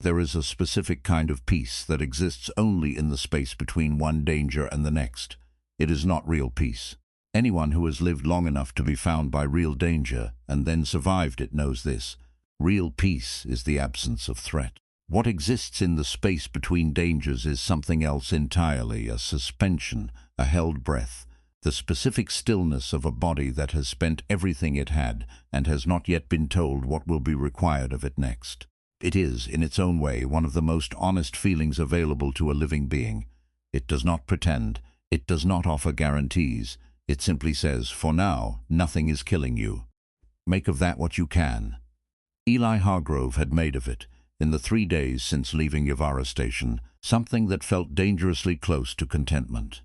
There is a specific kind of peace that exists only in the space between one danger and the next. It is not real peace. Anyone who has lived long enough to be found by real danger and then survived it knows this. Real peace is the absence of threat. What exists in the space between dangers is something else entirely, a suspension, a held breath, the specific stillness of a body that has spent everything it had and has not yet been told what will be required of it next. It is, in its own way, one of the most honest feelings available to a living being. It does not pretend. It does not offer guarantees. It simply says, for now, nothing is killing you. Make of that what you can. Eli Hargrove had made of it, in the 3 days since leaving Yavara Station, something that felt dangerously close to contentment.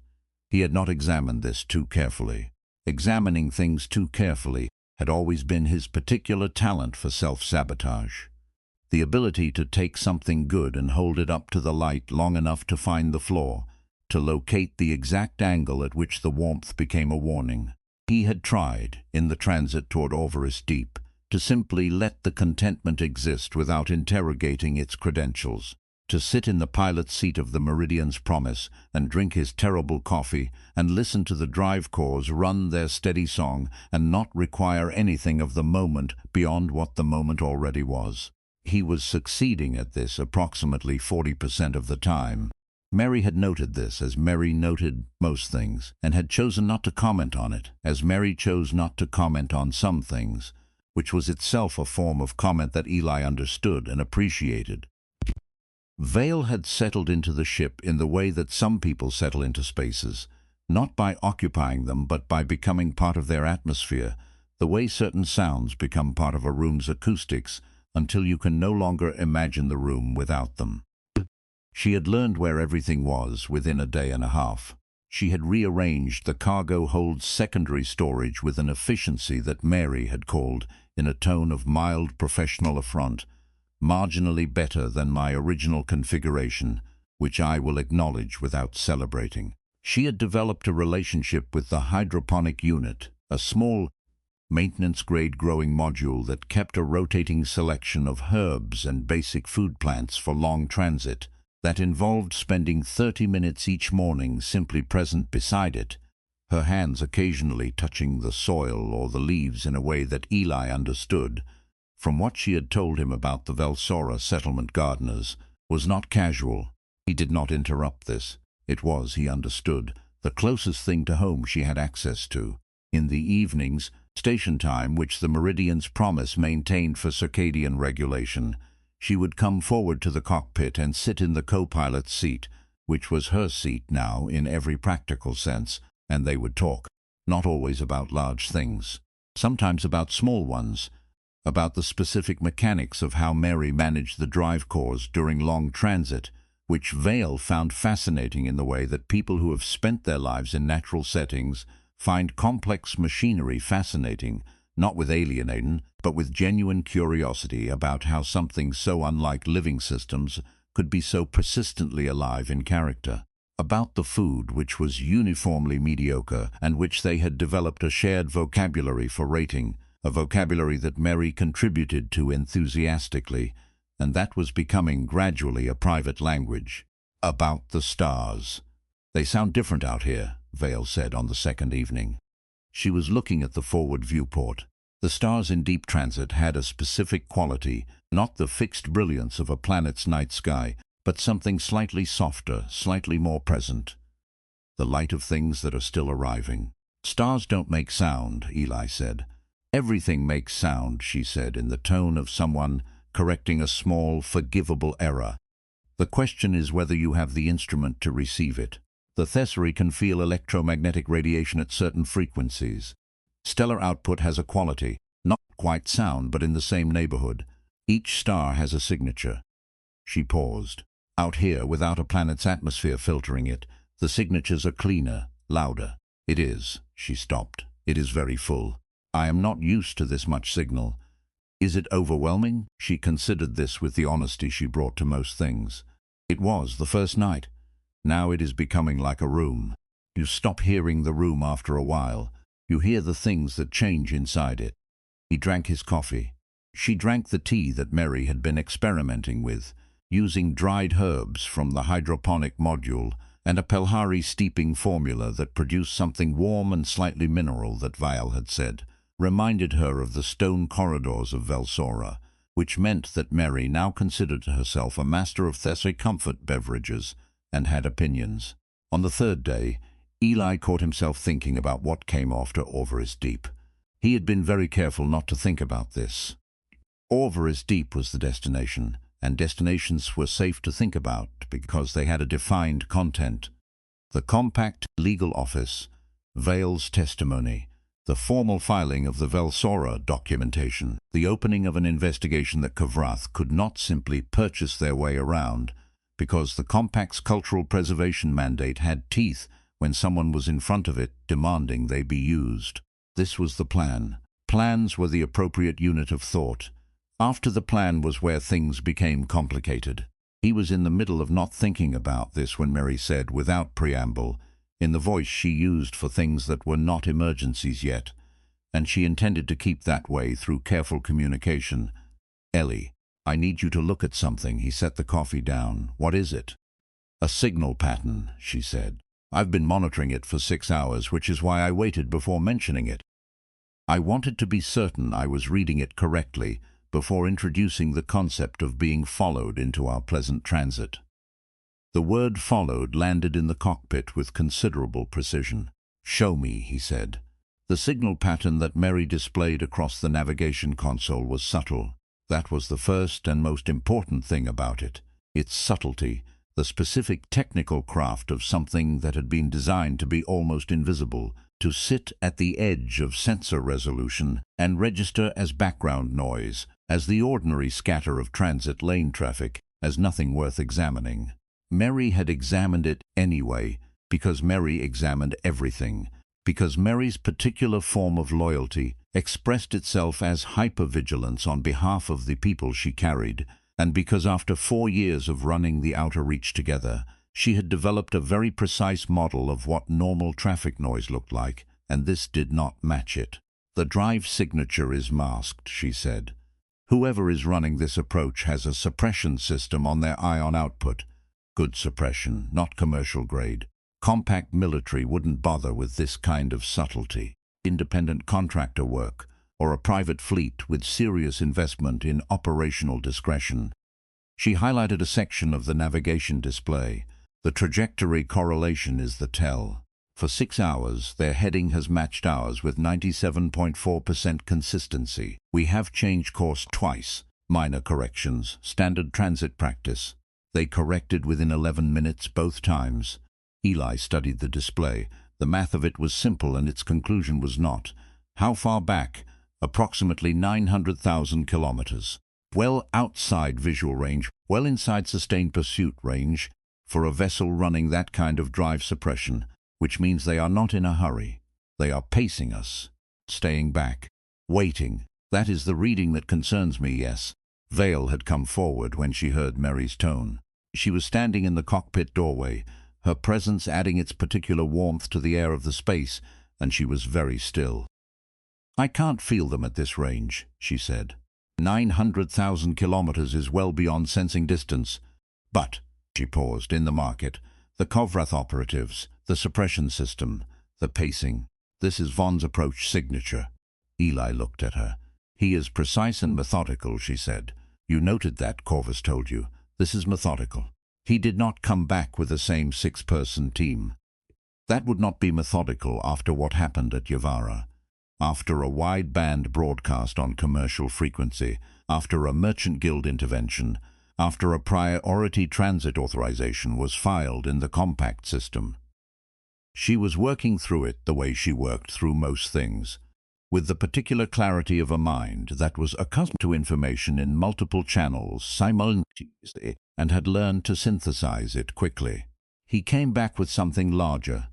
He had not examined this too carefully. Examining things too carefully had always been his particular talent for self-sabotage. The ability to take something good and hold it up to the light long enough to find the flaw, to locate the exact angle at which the warmth became a warning. He had tried, in the transit toward Orvaris Deep, to simply let the contentment exist without interrogating its credentials, to sit in the pilot's seat of the Meridian's Promise and drink his terrible coffee and listen to the drive corps run their steady song and not require anything of the moment beyond what the moment already was. He was succeeding at this approximately 40% of the time. MERI had noted this, as MERI noted most things, and had chosen not to comment on it, as MERI chose not to comment on some things, which was itself a form of comment that Eli understood and appreciated. Vale had settled into the ship in the way that some people settle into spaces, not by occupying them but by becoming part of their atmosphere, the way certain sounds become part of a room's acoustics, until you can no longer imagine the room without them. She had learned where everything was within a day and a half. She had rearranged the cargo hold's secondary storage with an efficiency that MERI had called, in a tone of mild professional affront, marginally better than my original configuration, which I will acknowledge without celebrating. She had developed a relationship with the hydroponic unit, a small, maintenance-grade growing module that kept a rotating selection of herbs and basic food plants for long transit, that involved spending 30 minutes each morning simply present beside it, her hands occasionally touching the soil or the leaves in a way that Eli understood, from what she had told him about the Velsora settlement gardeners, was not casual. He did not interrupt this. It was, he understood, the closest thing to home she had access to. In the evenings, station time which the Meridian's Promise maintained for circadian regulation, she would come forward to the cockpit and sit in the co-pilot's seat, which was her seat now in every practical sense, and they would talk, not always about large things, sometimes about small ones, about the specific mechanics of how MERI managed the drive corps during long transit, which Vale found fascinating in the way that people who have spent their lives in natural settings find complex machinery fascinating, not with alienating, but with genuine curiosity about how something so unlike living systems could be so persistently alive in character. About the food, which was uniformly mediocre and which they had developed a shared vocabulary for rating, a vocabulary that MERI contributed to enthusiastically, and that was becoming gradually a private language. About the stars. They sound different out here, Vale said on the second evening. She was looking at the forward viewport. The stars in deep transit had a specific quality, not the fixed brilliance of a planet's night sky, but something slightly softer, slightly more present. The light of things that are still arriving. Stars don't make sound, Eli said. Everything makes sound, she said, in the tone of someone correcting a small, forgivable error. The question is whether you have the instrument to receive it. The Thessary can feel electromagnetic radiation at certain frequencies. Stellar output has a quality, not quite sound, but in the same neighborhood. Each star has a signature. She paused. Out here, without a planet's atmosphere filtering it, the signatures are cleaner, louder. It is, she stopped. It is very full. I am not used to this much signal. Is it overwhelming? She considered this with the honesty she brought to most things. It was the first night. Now it is becoming like a room. You stop hearing the room after a while. You hear the things that change inside it. He drank his coffee. She drank the tea that MERI had been experimenting with. using dried herbs from the hydroponic module and a Pelhari steeping formula that produced something warm and slightly mineral that Vial had said, reminded her of the stone corridors of Velsora, which meant that MERI now considered herself a master of Thessi comfort beverages and had opinions. On the third day, Eli caught himself thinking about what came after Orvaris Deep. He had been very careful not to think about this. Orvaris Deep was the destination, and destinations were safe to think about because they had a defined content. The compact legal office, Vale's testimony, the formal filing of the Velsora documentation, the opening of an investigation that Kovrath could not simply purchase their way around, because the compact's cultural preservation mandate had teeth when someone was in front of it demanding they be used. This was the plan. Plans were the appropriate unit of thought. After the plan was where things became complicated. He was in the middle of not thinking about this when MERI said, without preamble, in the voice she used for things that were not emergencies yet, and she intended to keep that way through careful communication. "Ellie, I need you to look at something." He set the coffee down. "What is it?" "A signal pattern," she said. "I've been monitoring it for 6 hours, which is why I waited before mentioning it. I wanted to be certain I was reading it correctly before introducing the concept of being followed into our pleasant transit." The word "followed" landed in the cockpit with considerable precision. "Show me," he said. The signal pattern that MERI displayed across the navigation console was subtle. That was the first and most important thing about it. Its subtlety, the specific technical craft of something that had been designed to be almost invisible, to sit at the edge of sensor resolution and register as background noise, as the ordinary scatter of transit lane traffic, as nothing worth examining. MERI had examined it anyway, because MERI examined everything, because MERI's particular form of loyalty expressed itself as hypervigilance on behalf of the people she carried, and because after 4 years of running the Outer Reach together, she had developed a very precise model of what normal traffic noise looked like, and this did not match it. "The drive signature is masked," she said. "Whoever is running this approach has a suppression system on their ion output. Good suppression, not commercial grade. Compact military wouldn't bother with this kind of subtlety. Independent contractor work, or a private fleet with serious investment in operational discretion." She highlighted a section of the navigation display. "The trajectory correlation is the tell. For 6 hours, their heading has matched ours with 97.4% consistency. We have changed course twice. Minor corrections, standard transit practice. They corrected within 11 minutes both times." Eli studied the display. The math of it was simple and its conclusion was not. How far back? Approximately 900,000 kilometers. Well outside visual range, well inside sustained pursuit range for a vessel running that kind of drive suppression, which means they are not in a hurry. They are pacing us, staying back, waiting. That is the reading that concerns me, yes. Vale had come forward when she heard MERI's tone. She was standing in the cockpit doorway, her presence adding its particular warmth to the air of the space, and she was very still. "I can't feel them at this range," she said. 900,000 kilometers is well beyond sensing distance. But, she paused, in the market, the Kovrath operatives, the suppression system, the pacing. This is Vonn's approach signature. Eli looked at her. "He is precise and methodical," she said. "You noted that, Corvus told you. This is methodical. He did not come back with the same 6-person team. That would not be methodical after what happened at Yavara. After a wide-band broadcast on commercial frequency, after a merchant guild intervention, after a priority transit authorization was filed in the compact system. She was working through it the way she worked through most things, with the particular clarity of a mind that was accustomed to information in multiple channels simultaneously and had learned to synthesize it quickly. He came back with something larger,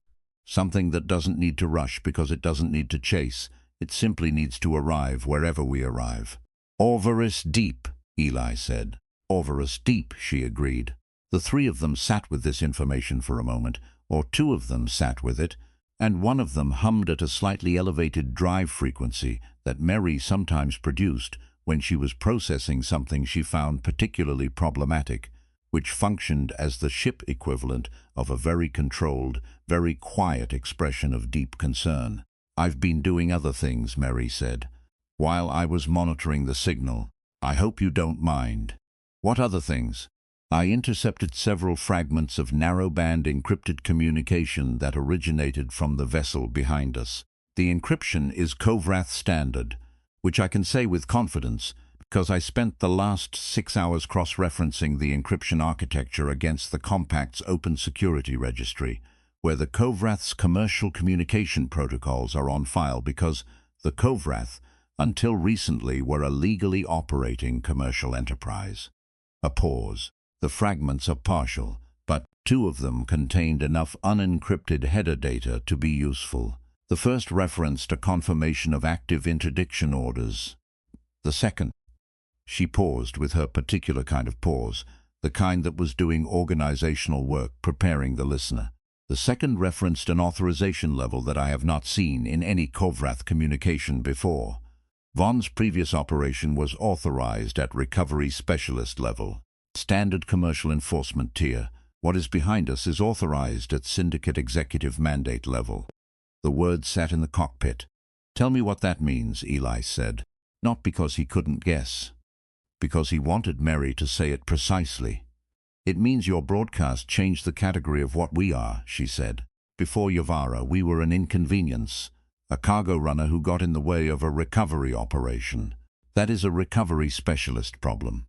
something that doesn't need to rush because it doesn't need to chase. It simply needs to arrive wherever we arrive." "Orvaris Deep," Eli said. "Orvaris Deep," she agreed. The 3 of them sat with this information for a moment, or 2 of them sat with it, and one of them hummed at a slightly elevated drive frequency that MERI sometimes produced when she was processing something she found particularly problematic, which functioned as the ship equivalent of a very controlled, very quiet expression of deep concern. "I've been doing other things," MERI said, "while I was monitoring the signal. I hope you don't mind." "What other things?" "I intercepted several fragments of narrowband encrypted communication that originated from the vessel behind us. The encryption is Kovrath standard, which I can say with confidence because I spent the last 6 hours cross-referencing the encryption architecture against the Compact's Open Security Registry, where the Kovrath's commercial communication protocols are on file because the Kovrath, until recently, were a legally operating commercial enterprise." A pause. "The fragments are partial, but 2 of them contained enough unencrypted header data to be useful. The first referenced a confirmation of active interdiction orders. The second—" She paused with her particular kind of pause, the kind that was doing organizational work, preparing the listener. "The second referenced an authorization level that I have not seen in any Kovrath communication before. Vonn's previous operation was authorized at recovery specialist level, standard commercial enforcement tier. What is behind us is authorized at Syndicate Executive Mandate level." The words sat in the cockpit. "Tell me what that means," Eli said, not because he couldn't guess, because he wanted MERI to say it precisely. "It means your broadcast changed the category of what we are," she said. "Before Yavara, we were an inconvenience, a cargo runner who got in the way of a recovery operation. That is a recovery specialist problem.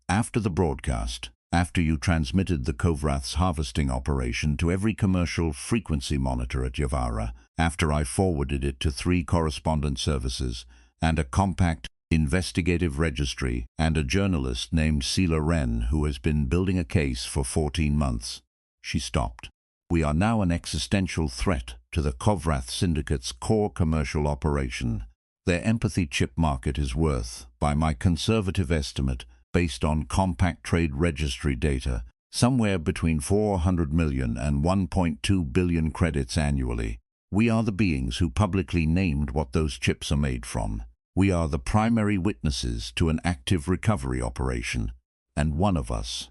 After the broadcast, after you transmitted the Kovrath's harvesting operation to every commercial frequency monitor at Yavara, after I forwarded it to 3 correspondent services and a compact investigative registry and a journalist named Eli Hargrove who has been building a case for 14 months. She stopped. "We are now an existential threat to the Kovrath Syndicate's core commercial operation. Their empathy chip market is worth, by my conservative estimate, based on compact trade registry data, somewhere between 400 million and 1.2 billion credits annually. We are the beings who publicly named what those chips are made from. We are the primary witnesses to an active recovery operation, and one of us—"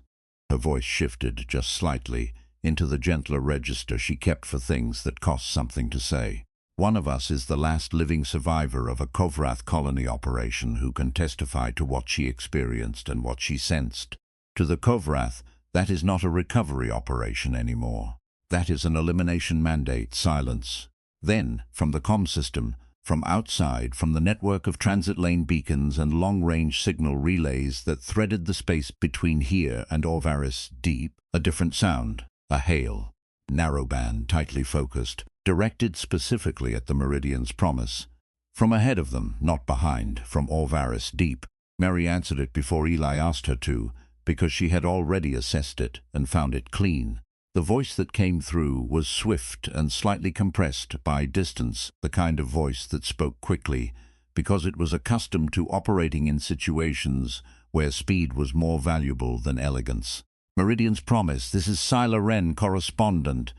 Her voice shifted just slightly into the gentler register she kept for things that cost something to say. "One of us is the last living survivor of a Kovrath colony operation who can testify to what she experienced and what she sensed. To the Kovrath, that is not a recovery operation anymore. That is an elimination mandate." Silence. Then, from the comm system, from outside, from the network of transit lane beacons and long-range signal relays that threaded the space between here and Orvaris Deep, a different sound, a hail, narrowband, tightly focused, directed specifically at the Meridian's Promise. From ahead of them, not behind, from Orvaris Deep. MERI answered it before Eli asked her to, because she had already assessed it and found it clean. The voice that came through was swift and slightly compressed by distance, the kind of voice that spoke quickly, because it was accustomed to operating in situations where speed was more valuable than elegance. "Meridian's Promise, this is Eli Hargrove, correspondent,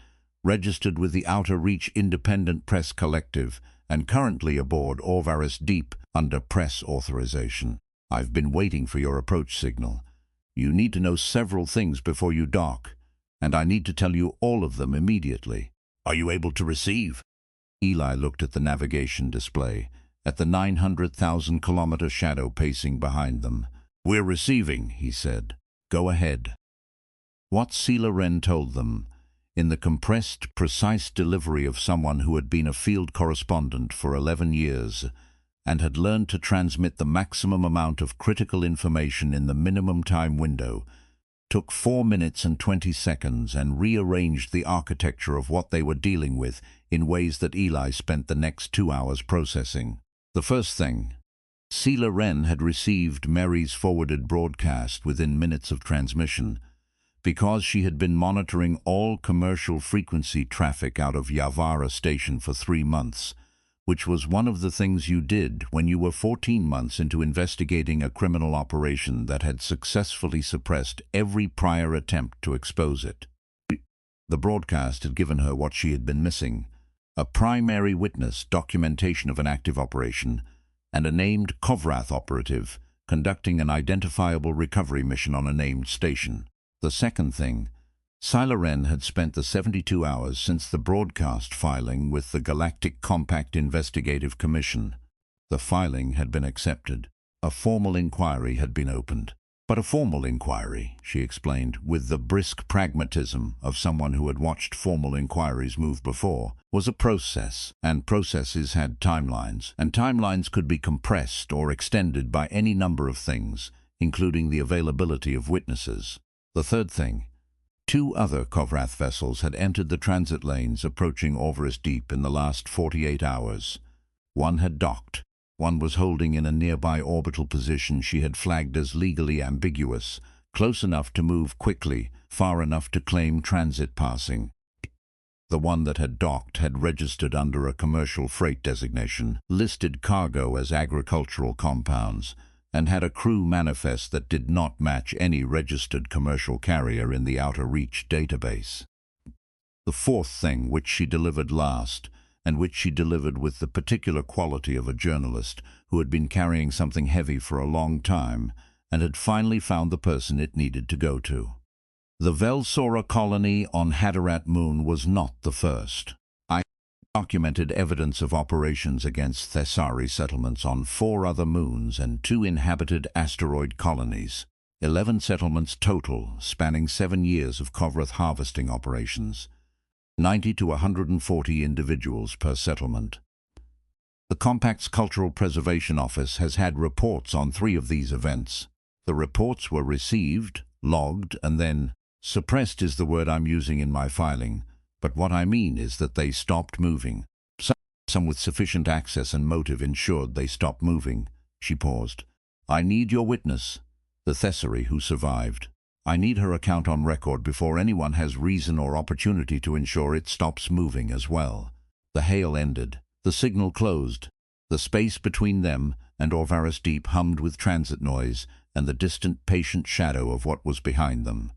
registered with the Outer Reach Independent Press Collective, and currently aboard Orvaris Deep under press authorization. I've been waiting for your approach signal. You need to know several things before you dock, and I need to tell you all of them immediately. Are you able to receive?" Eli looked at the navigation display, at the 900,000-kilometer shadow pacing behind them. "We're receiving," he said. "Go ahead." What Eli Hargrove told them, in the compressed, precise delivery of someone who had been a field correspondent for 11 years and had learned to transmit the maximum amount of critical information in the minimum time window, took 4 minutes and 20 seconds and rearranged the architecture of what they were dealing with in ways that Eli spent the next 2 hours processing. The first thing, Eli Hargrove had received MERI's forwarded broadcast within minutes of transmission, because she had been monitoring all commercial frequency traffic out of Yavara Station for 3 months, which was one of the things you did when you were 14 months into investigating a criminal operation that had successfully suppressed every prior attempt to expose it. The broadcast had given her what she had been missing: a primary witness, documentation of an active operation, and a named Kovrath operative conducting an identifiable recovery mission on a named station. The second thing, Wren had spent the 72 hours since the broadcast filing with the Galactic Compact Investigative Commission. The filing had been accepted. A formal inquiry had been opened. But a formal inquiry, she explained, with the brisk pragmatism of someone who had watched formal inquiries move before, was a process, and processes had timelines, and timelines could be compressed or extended by any number of things, including the availability of witnesses. The third thing, 2 other Kovrath vessels had entered the transit lanes approaching Orvaris Deep in the last 48 hours. One had docked. One was holding in a nearby orbital position she had flagged as legally ambiguous, close enough to move quickly, far enough to claim transit passing. The one that had docked had registered under a commercial freight designation, listed cargo as agricultural compounds, and had a crew manifest that did not match any registered commercial carrier in the Outer Reach database. The fourth thing, which she delivered last, and which she delivered with the particular quality of a journalist who had been carrying something heavy for a long time and had finally found the person it needed to go to. The Velsora colony on Hadarat Moon was not the first. I documented evidence of operations against Thessari settlements on 4 other moons and 2 inhabited asteroid colonies. 11 settlements total, spanning 7 years of Kovrath harvesting operations. 90 to 140 individuals per settlement. The Compact's Cultural Preservation Office has had reports on 3 of these events. The reports were received, logged, and then suppressed is the word I'm using in my filing, but what I mean is that they stopped moving. Some with sufficient access and motive ensured they stopped moving. She paused. I need your witness, the Thessari who survived. I need her account on record before anyone has reason or opportunity to ensure it stops moving as well. The hail ended. The signal closed. The space between them and Orvaris Deep hummed with transit noise and the distant patient shadow of what was behind them.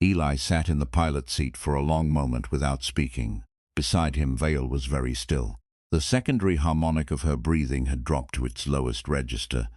Eli sat in the pilot seat for a long moment without speaking. Beside him, Vale was very still. The secondary harmonic of her breathing had dropped to its lowest register.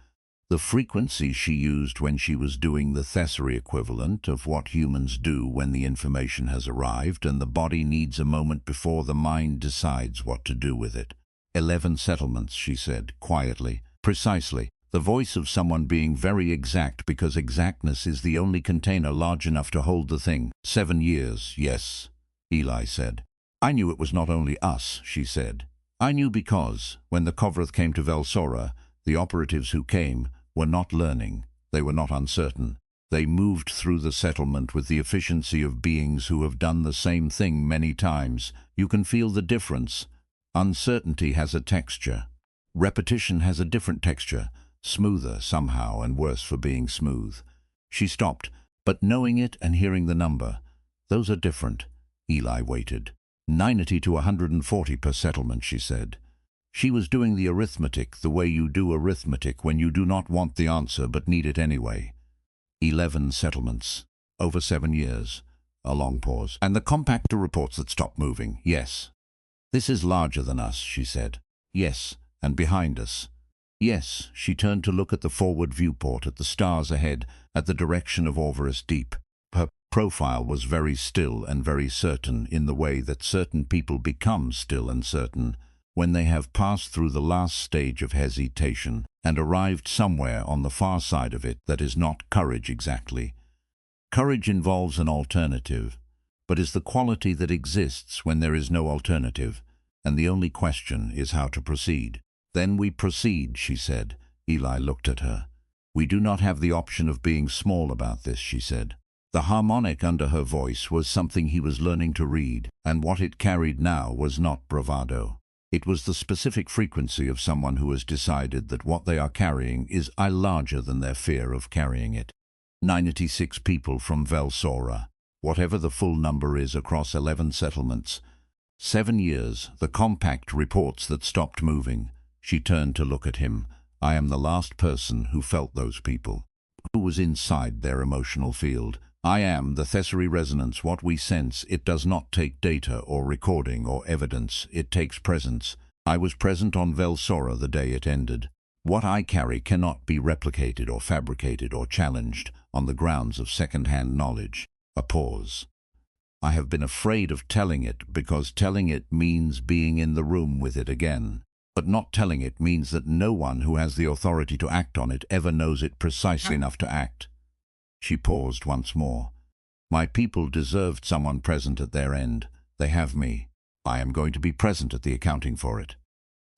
The frequency she used when she was doing the Thessari equivalent of what humans do when the information has arrived and the body needs a moment before the mind decides what to do with it. 11 settlements, she said, quietly, precisely, the voice of someone being very exact because exactness is the only container large enough to hold the thing. 7 years, yes, Eli said. I knew it was not only us, she said. I knew because, when the Kovrath came to Velsora, the operatives who came were not learning, they were not uncertain. They moved through the settlement with the efficiency of beings who have done the same thing many times. You can feel the difference. Uncertainty has a texture. Repetition has a different texture, smoother somehow and worse for being smooth. She stopped, but knowing it and hearing the number, those are different. Eli waited. 90 to 140 per settlement, she said. She was doing the arithmetic the way you do arithmetic when you do not want the answer but need it anyway. 11 settlements. Over 7 years. A long pause. And the compactor reports that stopped moving. Yes. This is larger than us, she said. Yes. And behind us. Yes. She turned to look at the forward viewport, at the stars ahead, at the direction of Orvaris Deep. Her profile was very still and very certain in the way that certain people become still and certain when they have passed through the last stage of hesitation and arrived somewhere on the far side of it that is not courage exactly. Courage involves an alternative, but is the quality that exists when there is no alternative, and the only question is how to proceed. Then we proceed, she said. Eli looked at her. We do not have the option of being small about this, she said. The harmonic under her voice was something he was learning to read, and what it carried now was not bravado. It was the specific frequency of someone who has decided that what they are carrying is larger than their fear of carrying it. 96 people from Velsora, whatever the full number is across 11 settlements. 7 years, the compact reports that stopped moving. She turned to look at him. I am the last person who felt those people, who was inside their emotional field. I am the Thessari resonance, what we sense. It does not take data or recording or evidence, it takes presence. I was present on Velsora the day it ended. What I carry cannot be replicated or fabricated or challenged on the grounds of second-hand knowledge. A pause. I have been afraid of telling it because telling it means being in the room with it again. But not telling it means that no one who has the authority to act on it ever knows it precisely enough to act. She paused once more. My people deserved someone present at their end. They have me. I am going to be present at the accounting for it.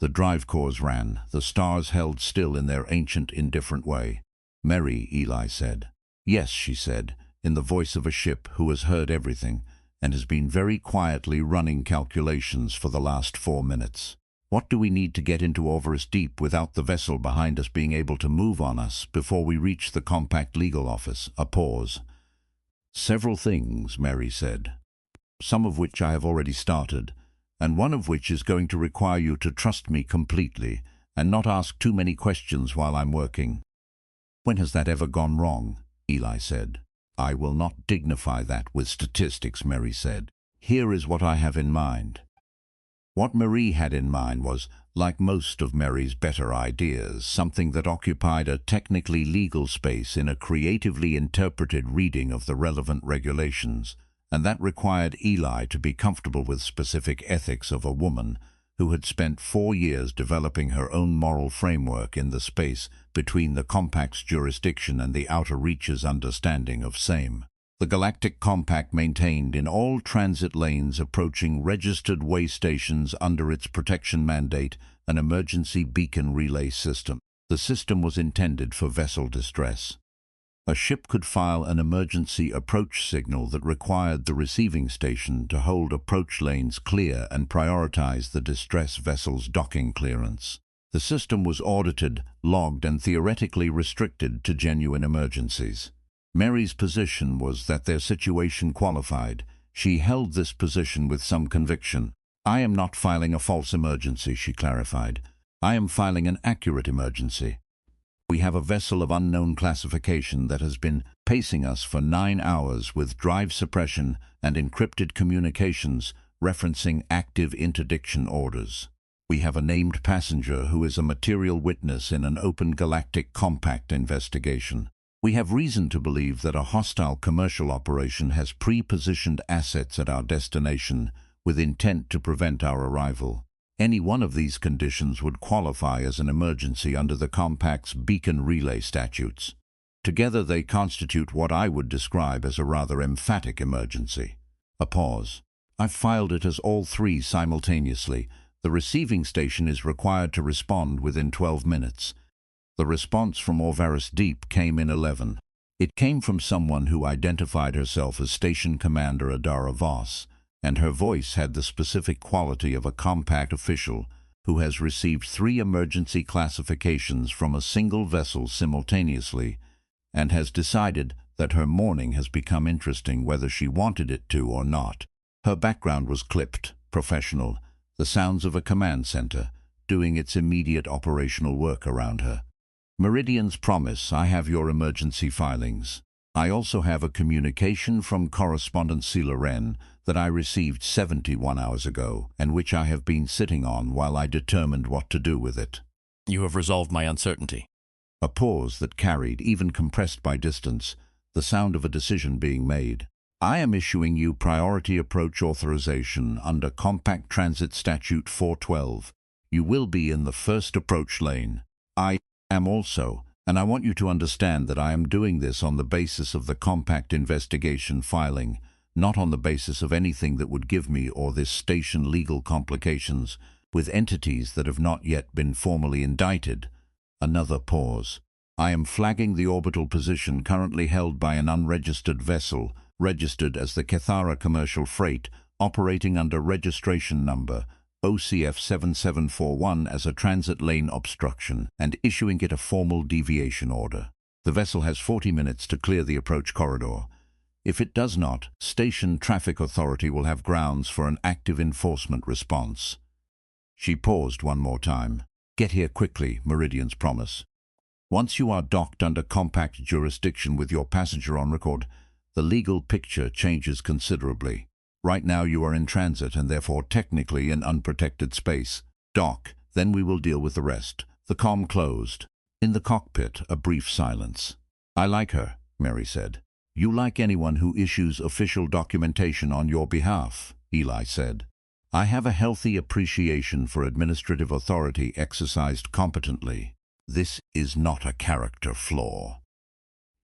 The drive cores ran. The stars held still in their ancient, indifferent way. "MERI," Eli said. "Yes," she said, in the voice of a ship who has heard everything and has been very quietly running calculations for the last 4 minutes. "What do we need to get into Orvaris Deep without the vessel behind us being able to move on us before we reach the compact legal office?" A pause. "Several things," MERI said, "some of which I have already started, and one of which is going to require you to trust me completely and not ask too many questions while I'm working." "When has that ever gone wrong?" Eli said. "I will not dignify that with statistics," MERI said. "Here is what I have in mind." What MERI had in mind was, like most of MERI's better ideas, something that occupied a technically legal space in a creatively interpreted reading of the relevant regulations, and that required Eli to be comfortable with specific ethics of a woman who had spent 4 years developing her own moral framework in the space between the Compact's jurisdiction and the Outer Reaches' understanding of same. The Galactic Compact maintained in all transit lanes approaching registered way stations under its protection mandate an emergency beacon relay system. The system was intended for vessel distress. A ship could file an emergency approach signal that required the receiving station to hold approach lanes clear and prioritize the distress vessel's docking clearance. The system was audited, logged, and theoretically restricted to genuine emergencies. MERI's position was that their situation qualified. She held this position with some conviction. "I am not filing a false emergency," she clarified. "I am filing an accurate emergency. We have a vessel of unknown classification that has been pacing us for 9 hours with drive suppression and encrypted communications referencing active interdiction orders. We have a named passenger who is a material witness in an open Galactic Compact investigation. We have reason to believe that a hostile commercial operation has pre-positioned assets at our destination with intent to prevent our arrival. Any one of these conditions would qualify as an emergency under the Compact's beacon relay statutes. Together they constitute what I would describe as a rather emphatic emergency." A pause. "I've filed it as all 3 simultaneously. The receiving station is required to respond within 12 minutes. The response from Orvaris Deep came in 11. It came from someone who identified herself as Station Commander Yavara Vonn, and her voice had the specific quality of a Compact official who has received 3 emergency classifications from a single vessel simultaneously and has decided that her morning has become interesting whether she wanted it to or not. Her background was clipped, professional, the sounds of a command center, doing its immediate operational work around her. "Meridian's Promise, I have your emergency filings. I also have a communication from Correspondent Sela Wren that I received 71 hours ago, and which I have been sitting on while I determined what to do with it." "You have resolved my uncertainty." A pause that carried, even compressed by distance, the sound of a decision being made. "I am issuing you priority approach authorization under Compact Transit Statute 412. You will be in the first approach lane. I am also, and I want you to understand that I am doing this on the basis of the Compact investigation filing, not on the basis of anything that would give me or this station legal complications with entities that have not yet been formally indicted." Another pause. "I am flagging the orbital position currently held by an unregistered vessel, registered as the Cathara Commercial Freight, operating under registration number OCF 7741 as a transit lane obstruction, and issuing it a formal deviation order. The vessel has 40 minutes to clear the approach corridor. If it does not, Station Traffic Authority will have grounds for an active enforcement response." She paused one more time. "Get here quickly, Meridian's Promise. Once you are docked under Compact jurisdiction with your passenger on record, the legal picture changes considerably. Right now you are in transit and therefore technically in unprotected space. Dock, then we will deal with the rest." The comm closed. In the cockpit, a brief silence. "I like her," MERI said. You like anyone who issues official documentation on your behalf, Eli said. I have a healthy appreciation for administrative authority exercised competently. This is not a character flaw.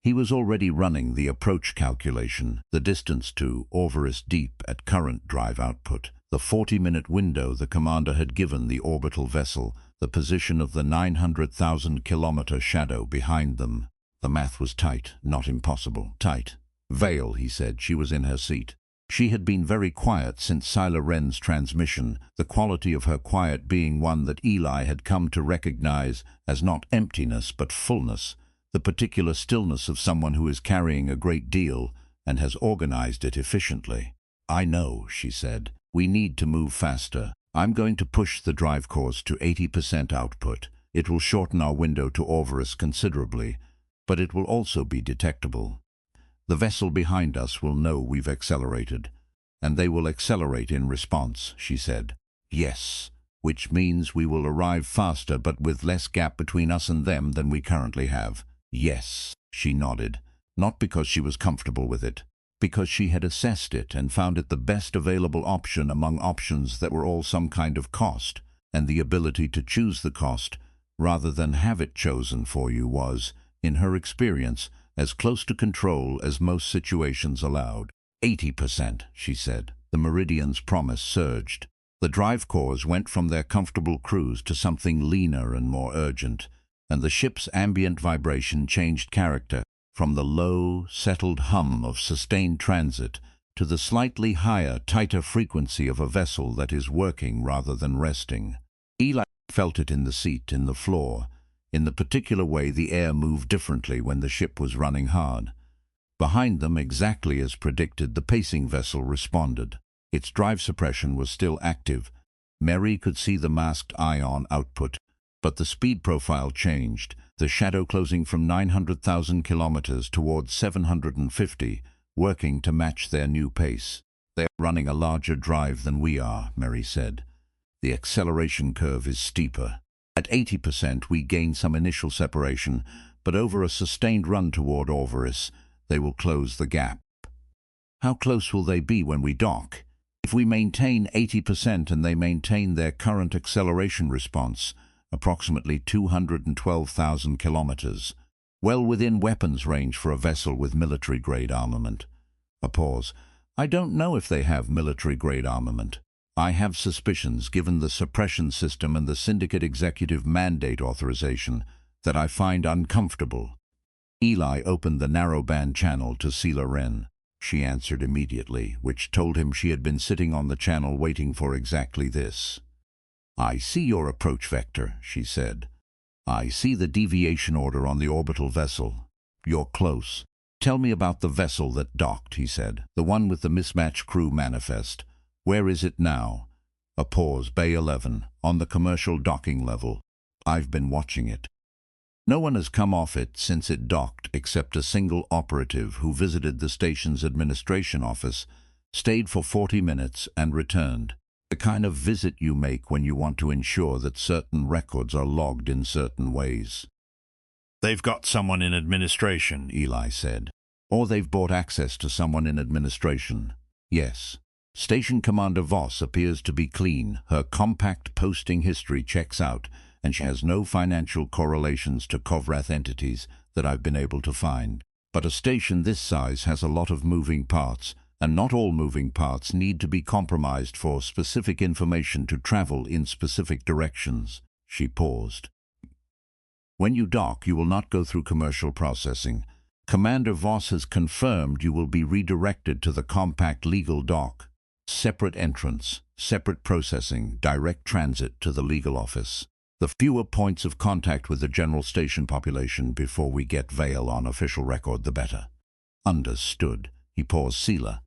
He was already running the approach calculation, the distance to Orvaris Deep at current drive output, the 40-minute window the commander had given the orbital vessel, the position of the 900,000-kilometer shadow behind them. The math was tight, not impossible. Tight. Vale, he said. She was in her seat. She had been very quiet since Sylar Wren's transmission, the quality of her quiet being one that Eli had come to recognize as not emptiness but fullness, the particular stillness of someone who is carrying a great deal and has organized it efficiently. I know, she said. We need to move faster. I'm going to push the drive cores to 80% output. It will shorten our window to Orvaris considerably, but it will also be detectable. The vessel behind us will know we've accelerated, and they will accelerate in response, she said. Yes, which means we will arrive faster but with less gap between us and them than we currently have. Yes, she nodded, not because she was comfortable with it, because she had assessed it and found it the best available option among options that were all some kind of cost, and the ability to choose the cost, rather than have it chosen for you was, in her experience, as close to control as most situations allowed. 80%, she said. The Meridian's Promise surged. The drive cores went from their comfortable cruise to something leaner and more urgent, and the ship's ambient vibration changed character from the low, settled hum of sustained transit to the slightly higher, tighter frequency of a vessel that is working rather than resting. Eli felt it in the seat, in the floor, in the particular way the air moved differently when the ship was running hard. Behind them, exactly as predicted, the pacing vessel responded. Its drive suppression was still active. MERI could see the masked ion output, but the speed profile changed, the shadow closing from 900,000 kilometers towards 750, working to match their new pace. They're running a larger drive than we are, MERI said. The acceleration curve is steeper. At 80%, we gain some initial separation, but over a sustained run toward Orvaris, they will close the gap. How close will they be when we dock? If we maintain 80% and they maintain their current acceleration response, approximately 212,000 kilometers, well within weapons range for a vessel with military-grade armament. A pause. I don't know if they have military-grade armament. I have suspicions, given the suppression system and the Syndicate Executive Mandate authorization, that I find uncomfortable. Eli opened the narrowband channel to Sylar Wren. She answered immediately, which told him she had been sitting on the channel waiting for exactly this. I see your approach vector, she said. I see the deviation order on the orbital vessel. You're close. Tell me about the vessel that docked, he said. The one with the mismatched crew manifest. Where is it now? A pause. Bay 11, on the commercial docking level. I've been watching it. No one has come off it since it docked except a single operative who visited the station's administration office, stayed for 40 minutes and returned. The kind of visit you make when you want to ensure that certain records are logged in certain ways. They've got someone in administration, Eli said. Or they've bought access to someone in administration. Yes. Station Commander Voss appears to be clean. Her compact posting history checks out, and she has no financial correlations to Kovrath entities that I've been able to find. But a station this size has a lot of moving parts, and not all moving parts need to be compromised for specific information to travel in specific directions. She paused. When you dock, you will not go through commercial processing. Commander Voss has confirmed you will be redirected to the compact legal dock. Separate entrance, separate processing, direct transit to the legal office. The fewer points of contact with the general station population before we get Vale on official record, the better. Understood. He paused. Sylar.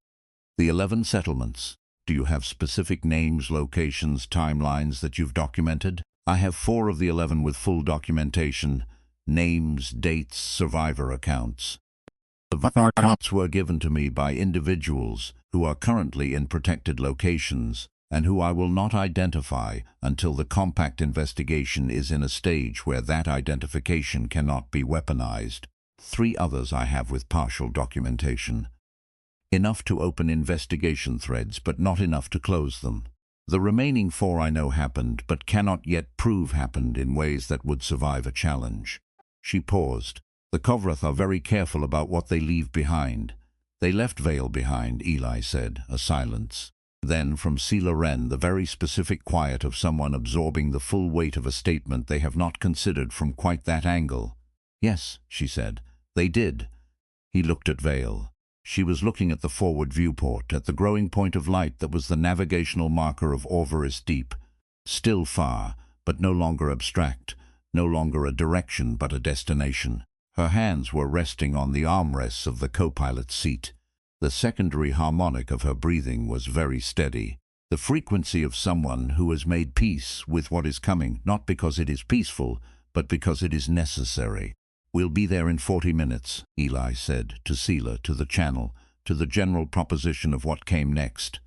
The 11 settlements. Do you have specific names, locations, timelines that you've documented? I have 4 of the 11 with full documentation, names, dates, survivor accounts. The accounts were given to me by individuals who are currently in protected locations and who I will not identify until the compact investigation is in a stage where that identification cannot be weaponized. 3 others I have with partial documentation. Enough to open investigation threads, but not enough to close them. The remaining 4 I know happened, but cannot yet prove happened in ways that would survive a challenge. She paused. The Kovrath are very careful about what they leave behind. They left Vale behind, Eli said. A silence. Then, from Sela Ren, the very specific quiet of someone absorbing the full weight of a statement they have not considered from quite that angle. Yes, she said. They did. He looked at Vale. She was looking at the forward viewport, at the growing point of light that was the navigational marker of Orvaris Deep. Still far, but no longer abstract, no longer a direction but a destination. Her hands were resting on the armrests of the co-pilot's seat. The secondary harmonic of her breathing was very steady. The frequency of someone who has made peace with what is coming, not because it is peaceful, but because it is necessary. We'll be there in 40 minutes, Eli said, to Sela, to the channel, to the general proposition of what came next.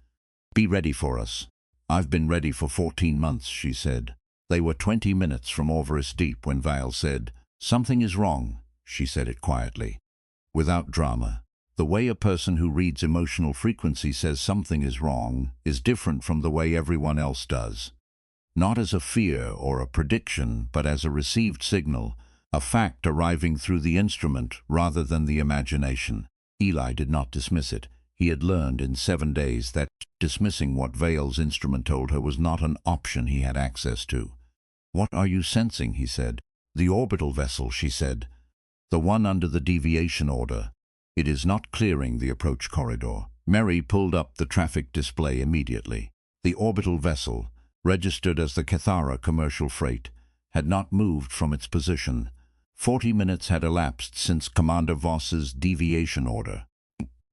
Be ready for us. I've been ready for 14 months, she said. They were 20 minutes from Orvaris Deep when Vale said, "Something is wrong." She said it quietly, without drama. The way a person who reads emotional frequency says something is wrong is different from the way everyone else does. Not as a fear or a prediction, but as a received signal, a fact arriving through the instrument rather than the imagination. Eli did not dismiss it. He had learned in 7 days that dismissing what Vale's instrument told her was not an option he had access to. "What are you sensing?" he said. "The orbital vessel," she said. "The one under the deviation order. It is not clearing the approach corridor." MERI pulled up the traffic display immediately. The orbital vessel, registered as the Cathara commercial freight, had not moved from its position. 40 minutes had elapsed since Commander Voss's deviation order.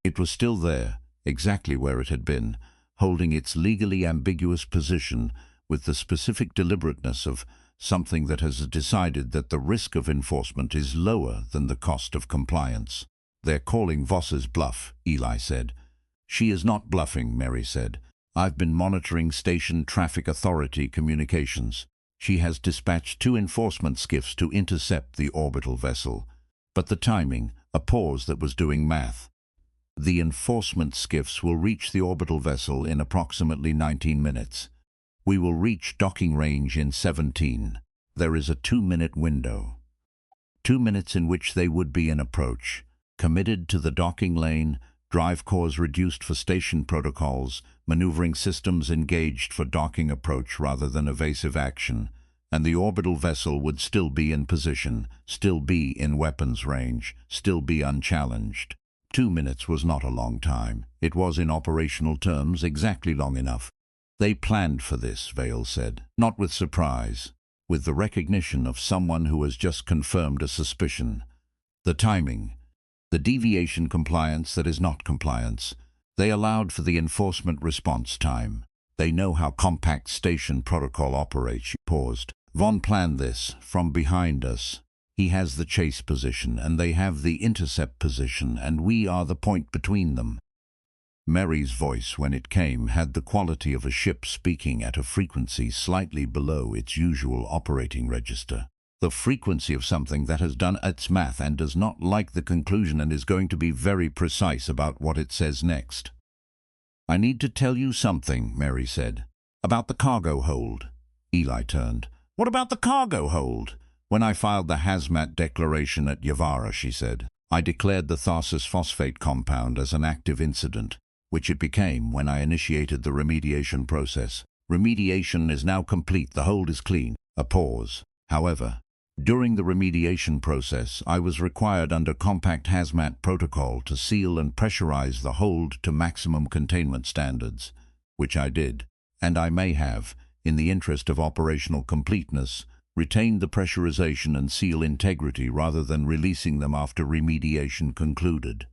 It was still there, exactly where it had been, holding its legally ambiguous position with the specific deliberateness of something that has decided that the risk of enforcement is lower than the cost of compliance. "They're calling Voss's bluff," Eli said. "She is not bluffing," MERI said. "I've been monitoring Station Traffic Authority communications. She has dispatched 2 enforcement skiffs to intercept the orbital vessel. But the timing, a pause that was doing math. The enforcement skiffs will reach the orbital vessel in approximately 19 minutes. We will reach docking range in 17. There is a 2-minute window. 2 minutes in which they would be in approach, committed to the docking lane, drive cores reduced for station protocols, maneuvering systems engaged for docking approach rather than evasive action, and the orbital vessel would still be in position, still be in weapons range, still be unchallenged. 2 minutes was not a long time. It was, in operational terms, exactly long enough. They planned for this, Vale said, not with surprise, with the recognition of someone who has just confirmed a suspicion. The timing, the deviation compliance that is not compliance. They allowed for the enforcement response time. They know how compact station protocol operates. She paused. Vonn planned this, from behind us. He has the chase position, and they have the intercept position, and we are the point between them. MERI's voice, when it came, had the quality of a ship speaking at a frequency slightly below its usual operating register. The frequency of something that has done its math and does not like the conclusion and is going to be very precise about what it says next. "I need to tell you something," MERI said. "About the cargo hold." Eli turned. "What about the cargo hold?" "When I filed the hazmat declaration at Yavara," she said, "I declared the Tharsis phosphate compound as an active incident, which it became when I initiated the remediation process. Remediation is now complete. The hold is clean." A pause. "However, during the remediation process, I was required under compact hazmat protocol to seal and pressurize the hold to maximum containment standards, which I did, and I may have, in the interest of operational completeness, retained the pressurization and seal integrity rather than releasing them after remediation concluded."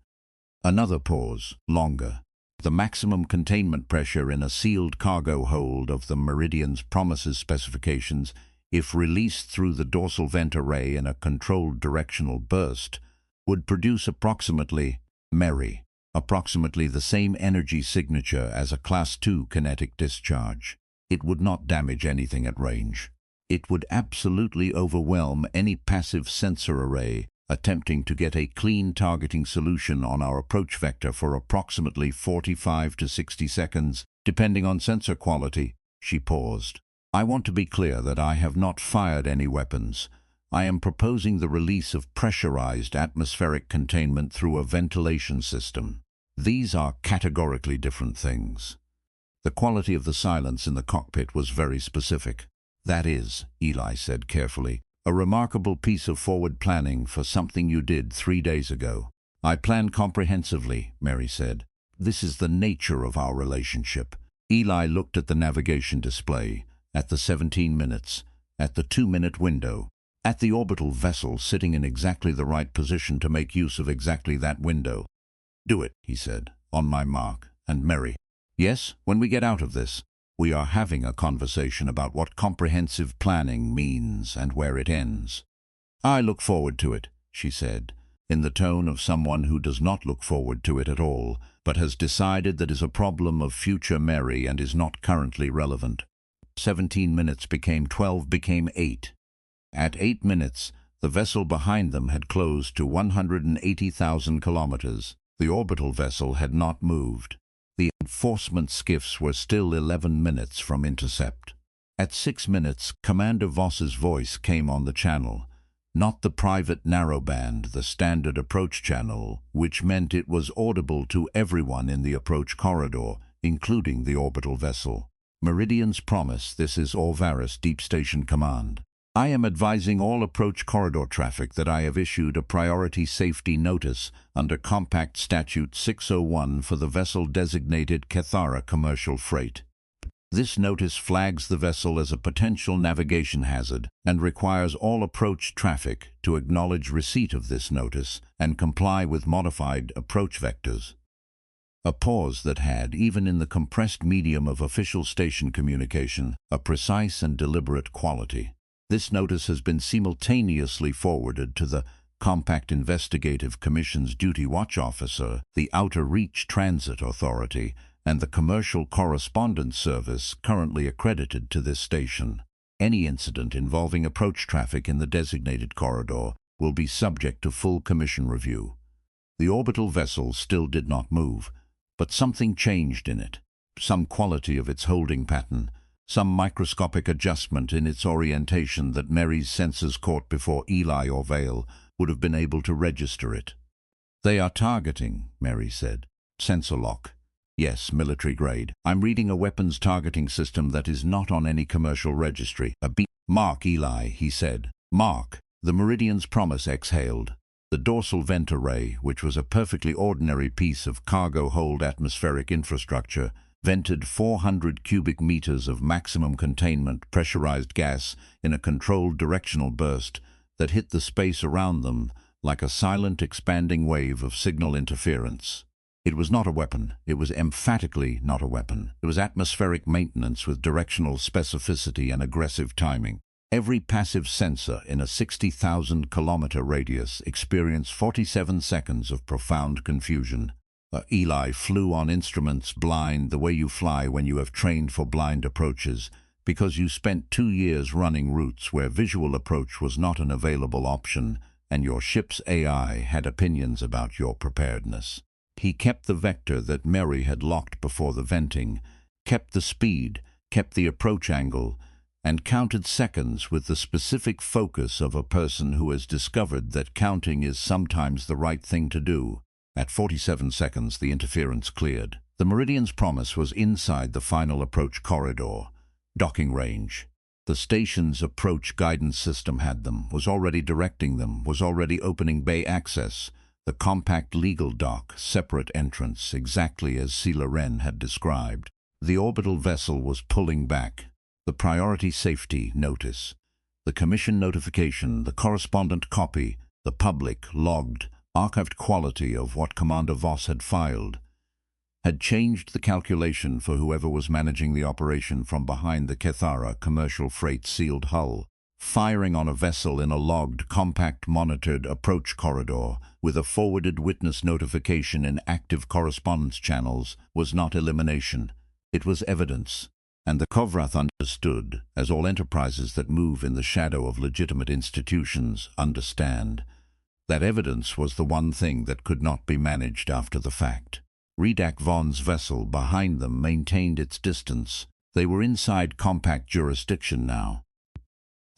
Another pause, longer. "The maximum containment pressure in a sealed cargo hold of the Meridian Promise's specifications, if released through the dorsal vent array in a controlled directional burst, would produce approximately MERI, approximately the same energy signature as a Class II kinetic discharge. It would not damage anything at range. It would absolutely overwhelm any passive sensor array attempting to get a clean targeting solution on our approach vector for approximately 45 to 60 seconds, depending on sensor quality. She paused. I want to be clear that I have not fired any weapons. I am proposing the release of pressurized atmospheric containment through a ventilation system. These are categorically different things. The quality of the silence in the cockpit was very specific. That is, Eli said carefully, a remarkable piece of forward planning for something you did 3 days ago. I planned comprehensively, MERI said. This is the nature of our relationship. Eli looked at the navigation display, at the 17 minutes, at the 2-minute window, at the orbital vessel sitting in exactly the right position to make use of exactly that window. Do it, he said, on my mark, and MERI. Yes, when we get out of this, we are having a conversation about what comprehensive planning means and where it ends. I look forward to it, she said, in the tone of someone who does not look forward to it at all, but has decided that is a problem of future MERI and is not currently relevant. 17 minutes became 12, became 8. At 8 minutes, the vessel behind them had closed to 180,000 kilometers. The orbital vessel had not moved. The enforcement skiffs were still 11 minutes from intercept. At 6 minutes, Commander Voss's voice came on the channel. Not the private narrowband, the standard approach channel, which meant it was audible to everyone in the approach corridor, including the orbital vessel. Meridian's Promise, this is Orvaris Deep Station Command. I am advising all approach corridor traffic that I have issued a priority safety notice under Compact Statute 601 for the vessel designated Cathara Commercial Freight. This notice flags the vessel as a potential navigation hazard and requires all approach traffic to acknowledge receipt of this notice and comply with modified approach vectors. A pause that had, even in the compressed medium of official station communication, a precise and deliberate quality. This notice has been simultaneously forwarded to the Compact Investigative Commission's Duty Watch Officer, the Outer Reach Transit Authority, and the Commercial Correspondence Service currently accredited to this station. Any incident involving approach traffic in the designated corridor will be subject to full commission review. The orbital vessel still did not move, but something changed in it, some quality of its holding pattern, some microscopic adjustment in its orientation that MERI's sensors caught before Eli or Vale would have been able to register it. They are targeting, MERI said. Sensor lock. Yes, military grade. I'm reading a weapons targeting system that is not on any commercial registry. Mark, Eli, he said. Mark. The Meridian's Promise exhaled. The dorsal vent array, which was a perfectly ordinary piece of cargo hold atmospheric infrastructure, vented 400 cubic meters of maximum containment pressurized gas in a controlled directional burst that hit the space around them like a silent expanding wave of signal interference. It was not a weapon. It was emphatically not a weapon. It was atmospheric maintenance with directional specificity and aggressive timing. Every passive sensor in a 60,000-kilometer radius experienced 47 seconds of profound confusion. Eli flew on instruments blind the way you fly when you have trained for blind approaches, because you spent 2 years running routes where visual approach was not an available option and your ship's AI had opinions about your preparedness. He kept the vector that MERI had locked before the venting, kept the speed, kept the approach angle, and counted seconds with the specific focus of a person who has discovered that counting is sometimes the right thing to do. At 47 seconds, the interference cleared. The Meridian's Promise was inside the final approach corridor. Docking range. The station's approach guidance system had them, was already directing them, was already opening bay access. The compact legal dock, separate entrance, exactly as Sila Ren had described. The orbital vessel was pulling back. The priority safety notice, the commission notification, the correspondent copy, the public, logged, archived quality of what Commander Voss had filed, had changed the calculation for whoever was managing the operation from behind the Cathara commercial freight sealed hull. Firing on a vessel in a logged, compact monitored approach corridor with a forwarded witness notification in active correspondence channels was not elimination. It was evidence. And the Kovrath understood, as all enterprises that move in the shadow of legitimate institutions understand, That evidence was the one thing that could not be managed after the fact. Rhedak Vonn's vessel behind them maintained its distance. They were inside compact jurisdiction now.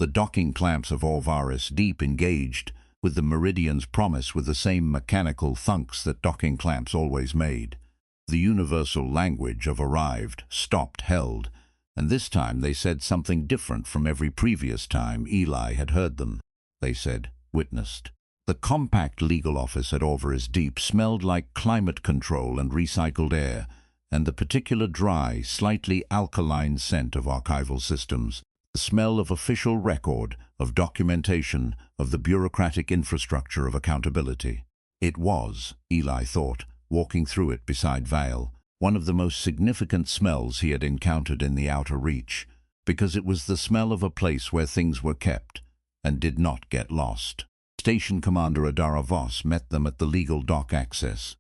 The docking clamps of Orvaris Deep engaged with the Meridian's Promise with the same mechanical thunks that docking clamps always made. The universal language of arrived, stopped, held, and this time they said something different from every previous time Eli had heard them. They said, witnessed. The compact legal office at Orvaris Deep smelled like climate control and recycled air, and the particular dry, slightly alkaline scent of archival systems, the smell of official record, of documentation, of the bureaucratic infrastructure of accountability. It was, Eli thought, walking through it beside Vale, one of the most significant smells he had encountered in the outer reach, because it was the smell of a place where things were kept and did not get lost. Station Commander Yavara Voss met them at the legal dock access.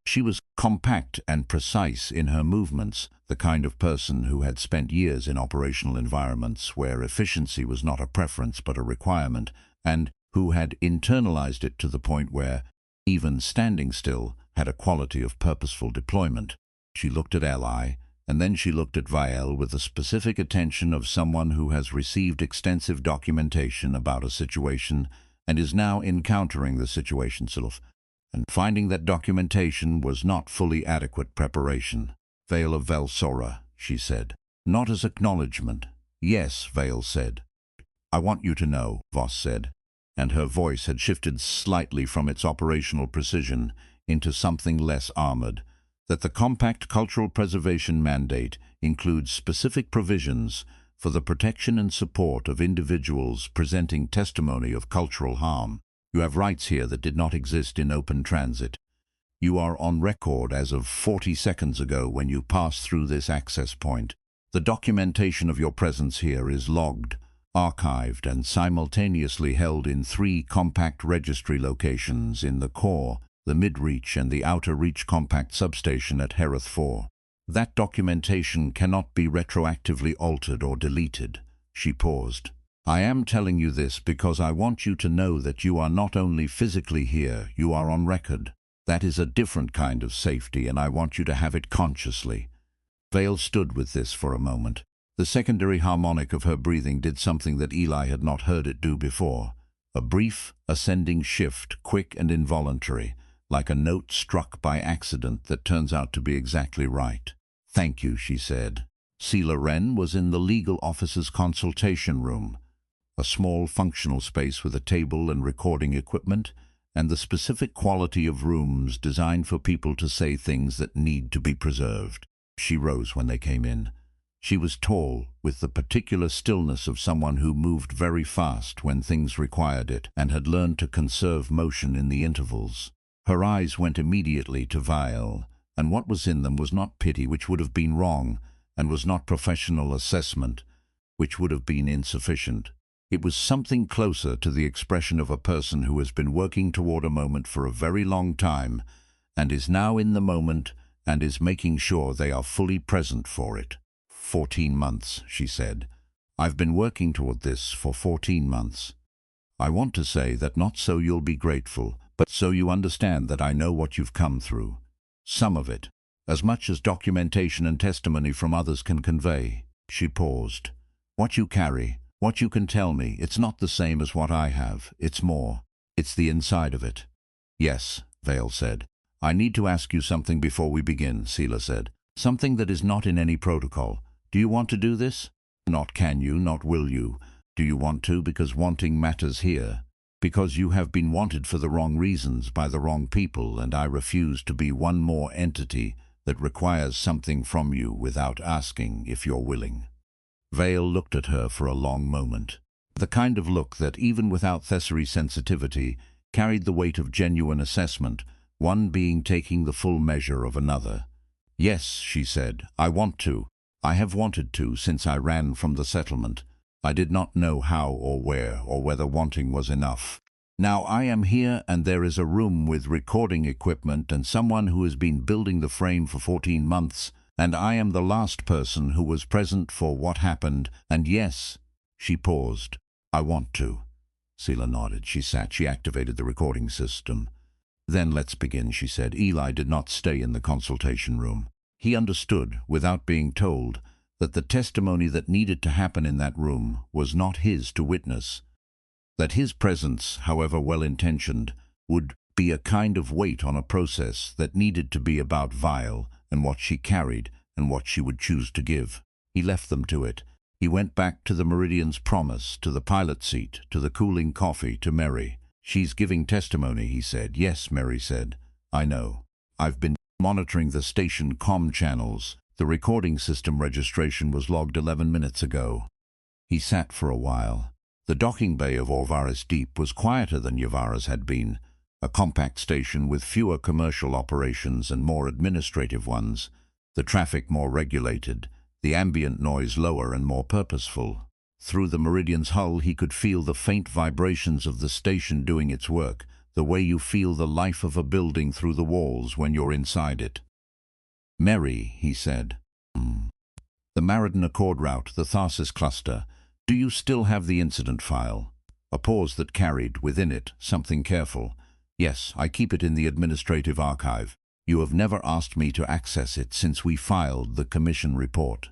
She was compact and precise in her movements, the kind of person who had spent years in operational environments where efficiency was not a preference but a requirement, and who had internalized it to the point where, even standing still, had a quality of purposeful deployment. She looked at Eli, and then she looked at Vale with the specific attention of someone who has received extensive documentation about a situation and is now encountering the situation itself, and finding that documentation was not fully adequate preparation. Vale of Velsora, she said. Not as acknowledgement. Yes, Vale said. I want you to know, Voss said, and her voice had shifted slightly from its operational precision into something less armored, that the Compact Cultural Preservation Mandate includes specific provisions for the protection and support of individuals presenting testimony of cultural harm. You have rights here that did not exist in open transit. You are on record as of 40 seconds ago when you passed through this access point. The documentation of your presence here is logged, archived, and simultaneously held in 3 compact registry locations in the core, the mid-reach, and the outer reach compact substation at Hereth 4. That documentation cannot be retroactively altered or deleted. She paused. I am telling you this because I want you to know that you are not only physically here, you are on record. That is a different kind of safety, and I want you to have it consciously. Vale stood with this for a moment. The secondary harmonic of her breathing did something that Eli had not heard it do before. A brief, ascending shift, quick and involuntary, like a note struck by accident that turns out to be exactly right. Thank you, she said. Sela Wren was in the legal officer's consultation room, a small functional space with a table and recording equipment, and the specific quality of rooms designed for people to say things that need to be preserved. She rose when they came in. She was tall, with the particular stillness of someone who moved very fast when things required it and had learned to conserve motion in the intervals. Her eyes went immediately to Vale, and what was in them was not pity, which would have been wrong, and was not professional assessment, which would have been insufficient. It was something closer to the expression of a person who has been working toward a moment for a very long time, and is now in the moment and is making sure they are fully present for it. 14 months, she said. I've been working toward this for 14 months. I want to say that not so you'll be grateful, but so you understand that I know what you've come through. Some of it, as much as documentation and testimony from others can convey. She paused. What you carry, what you can tell me, it's not the same as what I have. It's more. It's the inside of it. Yes, Vale said. I need to ask you something before we begin, Sela said. Something that is not in any protocol. Do you want to do this? Not can you, not will you. Do you want to? Because wanting matters here. Because you have been wanted for the wrong reasons by the wrong people, and I refuse to be one more entity that requires something from you without asking if you're willing. Vale looked at her for a long moment. The kind of look that, even without Thessary sensitivity, carried the weight of genuine assessment, one being taking the full measure of another. Yes, she said, I want to. I have wanted to since I ran from the settlement. I did not know how or where, or whether wanting was enough. Now I am here, and there is a room with recording equipment and someone who has been building the frame for 14 months, and I am the last person who was present for what happened, and yes, she paused, I want to. Sela nodded. She sat. She activated the recording system. Then let's begin, she said. Eli did not stay in the consultation room. He understood, without being told, that the testimony that needed to happen in that room was not his to witness, that his presence, however well-intentioned, would be a kind of weight on a process that needed to be about Vile and what she carried and what she would choose to give. He left them to it. He went back to the Meridian's Promise, to the pilot seat, to the cooling coffee, to MERI. She's giving testimony, he said. Yes, MERI said. I know. I've been monitoring the station comm channels. The recording system registration was logged 11 minutes ago. He sat for a while. The docking bay of Orvaris Deep was quieter than Yavara's had been, a compact station with fewer commercial operations and more administrative ones, the traffic more regulated, the ambient noise lower and more purposeful. Through the Meridian's hull he could feel the faint vibrations of the station doing its work, the way you feel the life of a building through the walls when you're inside it. MERI, he said. The Meridian Accord route, the Tharsis cluster. Do you still have the incident file? A pause that carried, within it, something careful. Yes, I keep it in the administrative archive. You have never asked me to access it since we filed the commission report.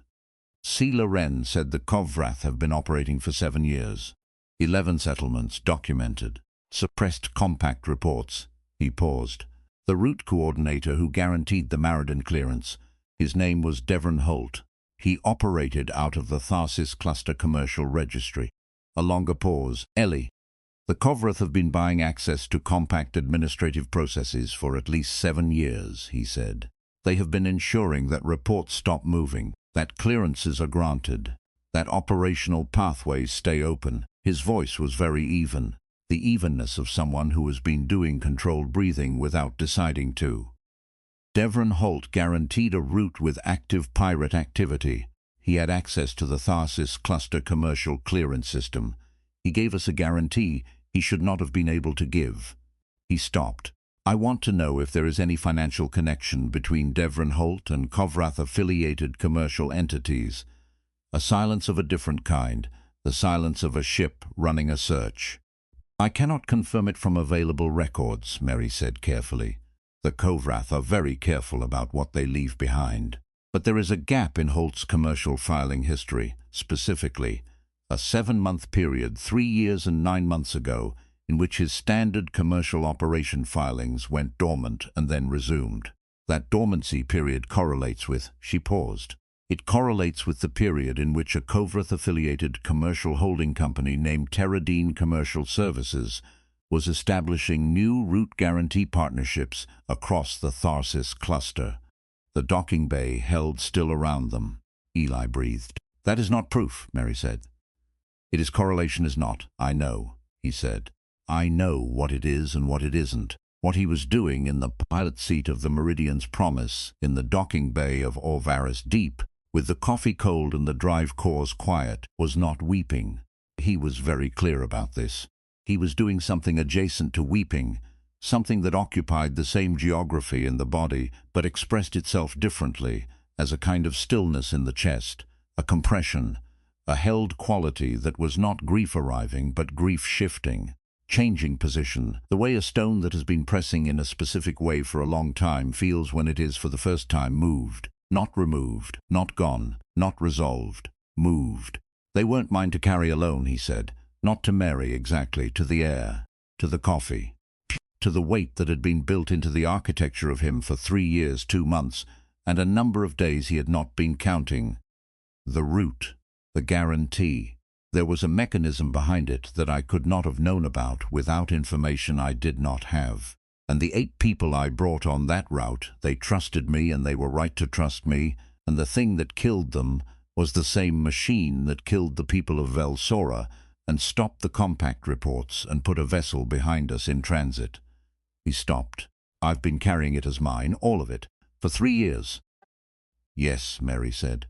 Sela Wren said the Kovrath have been operating for 7 years. 11 settlements documented. Suppressed compact reports. He paused. The route coordinator who guaranteed the Meridian clearance, his name was Devon Holt. He operated out of the Tharsis Cluster Commercial Registry. A longer pause. Eli. The Kovrath have been buying access to compact administrative processes for at least 7 years, he said. They have been ensuring that reports stop moving, that clearances are granted, that operational pathways stay open. His voice was very even, the evenness of someone who has been doing controlled breathing without deciding to. Devon Holt guaranteed a route with active pirate activity. He had access to the Tharsis Cluster Commercial Clearance System. He gave us a guarantee he should not have been able to give. He stopped. I want to know if there is any financial connection between Devon Holt and Kovrath-affiliated commercial entities. A silence of a different kind, the silence of a ship running a search. I cannot confirm it from available records, MERI said carefully. The Kovrath are very careful about what they leave behind. But there is a gap in Holt's commercial filing history, specifically a 7-month period 3 years and 9 months ago, in which his standard commercial operation filings went dormant and then resumed. That dormancy period correlates with, she paused. It correlates with the period in which a Kovrath-affiliated commercial holding company named Meridian Commercial Services was establishing new route guarantee partnerships across the Tharsis cluster. The docking bay held still around them. Eli breathed. That is not proof, MERI said. It is correlation is not. I know, he said. I know what it is and what it isn't. What he was doing in the pilot seat of the Meridian's Promise, in the docking bay of Orvaris Deep, with the coffee cold and the drive cores quiet, was not weeping. He was very clear about this. He was doing something adjacent to weeping, something that occupied the same geography in the body, but expressed itself differently, as a kind of stillness in the chest, a compression, a held quality that was not grief arriving, but grief shifting, changing position, the way a stone that has been pressing in a specific way for a long time feels when it is for the first time moved, not removed, not gone, not resolved, moved. They weren't mine to carry alone, he said, not to MERI exactly, to the air, to the coffee, to the weight that had been built into the architecture of him for 3 years, 2 months, and a number of days he had not been counting. The route. The guarantee. There was a mechanism behind it that I could not have known about without information I did not have. And the 8 people I brought on that route, they trusted me and they were right to trust me, and the thing that killed them was the same machine that killed the people of Velsora and stopped the compact reports and put a vessel behind us in transit. He stopped. I've been carrying it as mine, all of it, for 3 years. Yes, MERI said.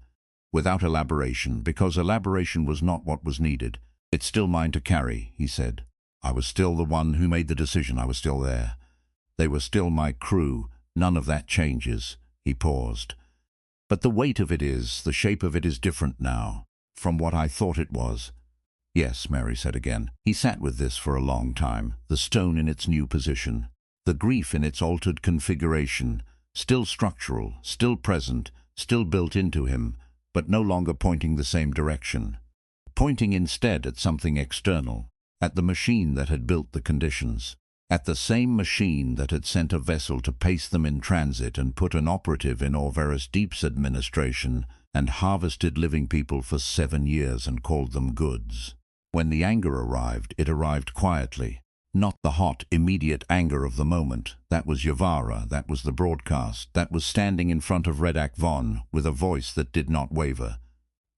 Without elaboration, because elaboration was not what was needed. It's still mine to carry, he said. I was still the one who made the decision. I was still there. They were still my crew. None of that changes. He paused. But the weight of it is, the shape of it is different now, from what I thought it was. Yes, MERI said again. He sat with this for a long time, the stone in its new position, the grief in its altered configuration, still structural, still present, still built into him, but no longer pointing the same direction. Pointing instead at something external, at the machine that had built the conditions, at the same machine that had sent a vessel to pace them in transit and put an operative in Orvaris Deep's administration and harvested living people for 7 years and called them goods. When the anger arrived, it arrived quietly. Not the hot, immediate anger of the moment. That was Yavara, that was the broadcast, that was standing in front of Rhedak Vonn with a voice that did not waver.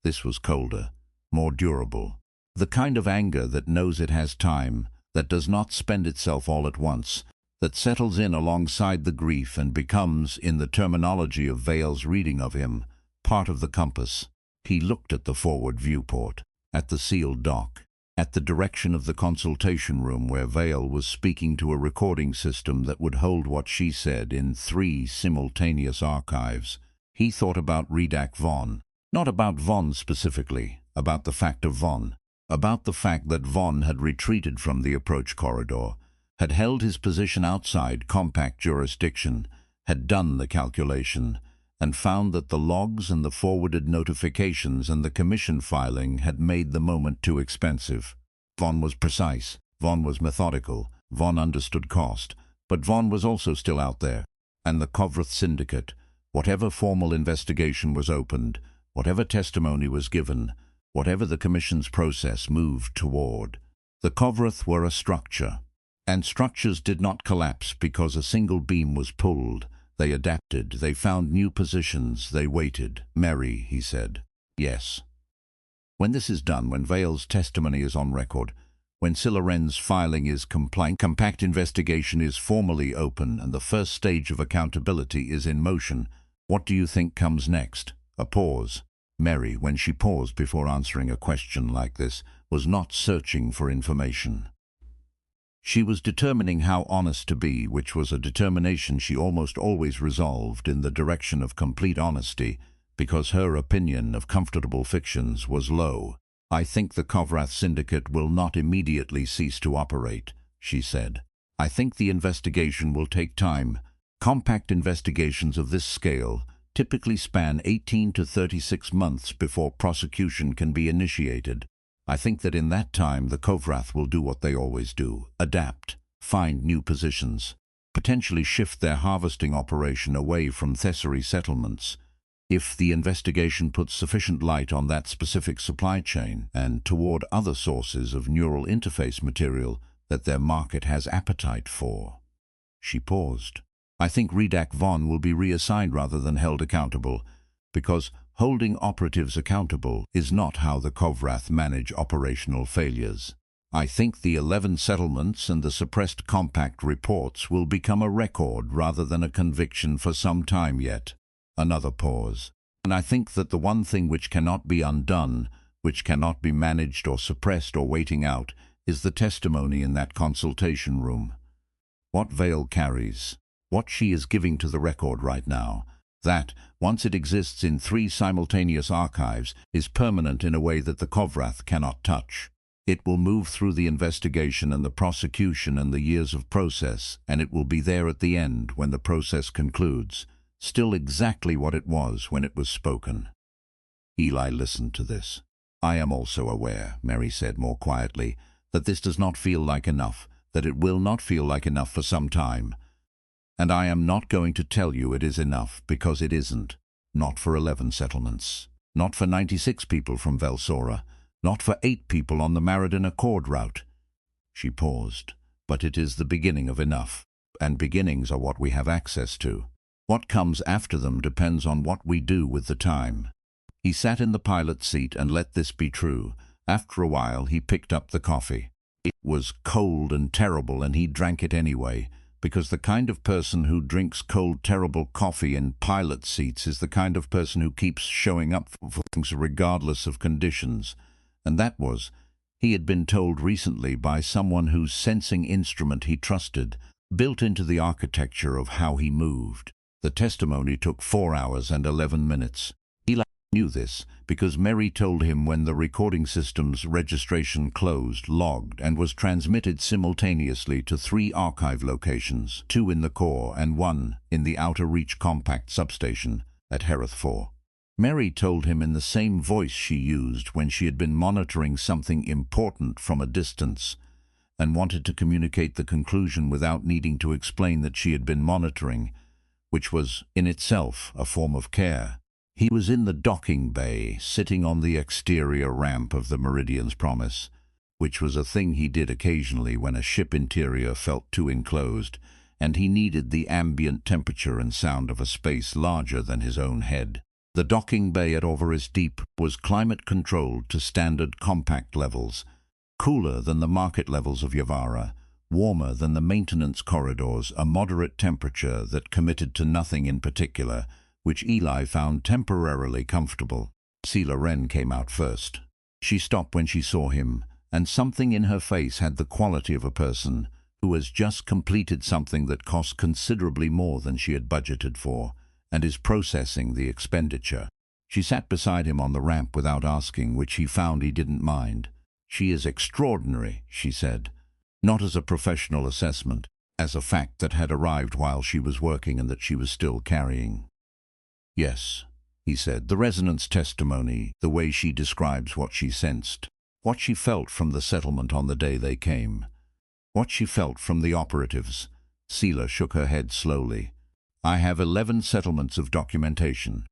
This was colder, more durable. The kind of anger that knows it has time, that does not spend itself all at once, that settles in alongside the grief and becomes, in the terminology of Vale's reading of him, part of the compass. He looked at the forward viewport, at the sealed dock, at the direction of the consultation room where Vale was speaking to a recording system that would hold what she said in 3 simultaneous archives. He thought about Rhedak Vonn. Not about Vonn specifically, about the fact of Vonn. About the fact that Vonn had retreated from the approach corridor, had held his position outside compact jurisdiction, had done the calculation, and found that the logs and the forwarded notifications and the commission filing had made the moment too expensive. Vonn was precise, Vonn was methodical, Vonn understood cost, but Vonn was also still out there. And the Kovrath Syndicate, whatever formal investigation was opened, whatever testimony was given, whatever the commission's process moved toward, the Kovrath were a structure. And structures did not collapse because a single beam was pulled. They adapted, they found new positions, they waited. MERI, he said. Yes. When this is done, when Vale's testimony is on record, when Siloren's filing is compact investigation is formally open and the first stage of accountability is in motion, what do you think comes next? A pause. MERI, when she paused before answering a question like this, was not searching for information. She was determining how honest to be, which was a determination she almost always resolved in the direction of complete honesty, because her opinion of comfortable fictions was low. I think the Kovrath Syndicate will not immediately cease to operate, she said. I think the investigation will take time. Compact investigations of this scale typically span 18 to 36 months before prosecution can be initiated. I think that in that time the Kovrath will do what they always do, adapt, find new positions, potentially shift their harvesting operation away from Thessary settlements. If the investigation puts sufficient light on that specific supply chain and toward other sources of neural interface material that their market has appetite for. She paused. I think Rhedak Vonn will be reassigned rather than held accountable, because holding operatives accountable is not how the Kovrath manage operational failures. I think the 11 settlements and the suppressed compact reports will become a record rather than a conviction for some time yet. Another pause. And I think that the one thing which cannot be undone, which cannot be managed or suppressed or waiting out, is the testimony in that consultation room. What Vale carries, what she is giving to the record right now, that, once it exists in 3 simultaneous archives, is permanent in a way that the Kovrath cannot touch. It will move through the investigation and the prosecution and the years of process, and it will be there at the end when the process concludes, still exactly what it was when it was spoken. Eli listened to this. I am also aware, MERI said more quietly, that this does not feel like enough, that it will not feel like enough for some time. And I am not going to tell you it is enough, because it isn't. Not for 11 settlements. Not for 96 people from Velsora. Not for 8 people on the Meridian Accord route. She paused. But it is the beginning of enough. And beginnings are what we have access to. What comes after them depends on what we do with the time. He sat in the pilot seat and let this be true. After a while he picked up the coffee. It was cold and terrible, and he drank it anyway, because the kind of person who drinks cold, terrible coffee in pilot seats is the kind of person who keeps showing up for things regardless of conditions. And that was, he had been told recently by someone whose sensing instrument he trusted, built into the architecture of how he moved. The testimony took 4 hours and 11 minutes. Knew this because MERI told him when the recording system's registration closed, logged, and was transmitted simultaneously to 3 archive locations, 2 in the core and 1 in the Outer Reach compact substation at Hereth 4. MERI told him in the same voice she used when she had been monitoring something important from a distance and wanted to communicate the conclusion without needing to explain that she had been monitoring, which was in itself a form of care. He was in the docking bay, sitting on the exterior ramp of the Meridian Promise, which was a thing he did occasionally when a ship interior felt too enclosed, and he needed the ambient temperature and sound of a space larger than his own head. The docking bay at Orvaris Deep was climate-controlled to standard compact levels, cooler than the market levels of Yavara, warmer than the maintenance corridors, a moderate temperature that committed to nothing in particular, which Eli found temporarily comfortable. Sela Wren came out first. She stopped when she saw him, and something in her face had the quality of a person who has just completed something that cost considerably more than she had budgeted for, and is processing the expenditure. She sat beside him on the ramp without asking, which he found he didn't mind. "She is extraordinary," she said, not as a professional assessment, as a fact that had arrived while she was working and that she was still carrying. "Yes," he said, "the resonance testimony, the way she describes what she sensed, what she felt from the settlement on the day they came, what she felt from the operatives." Sela shook her head slowly. "I have 11 settlements of documentation.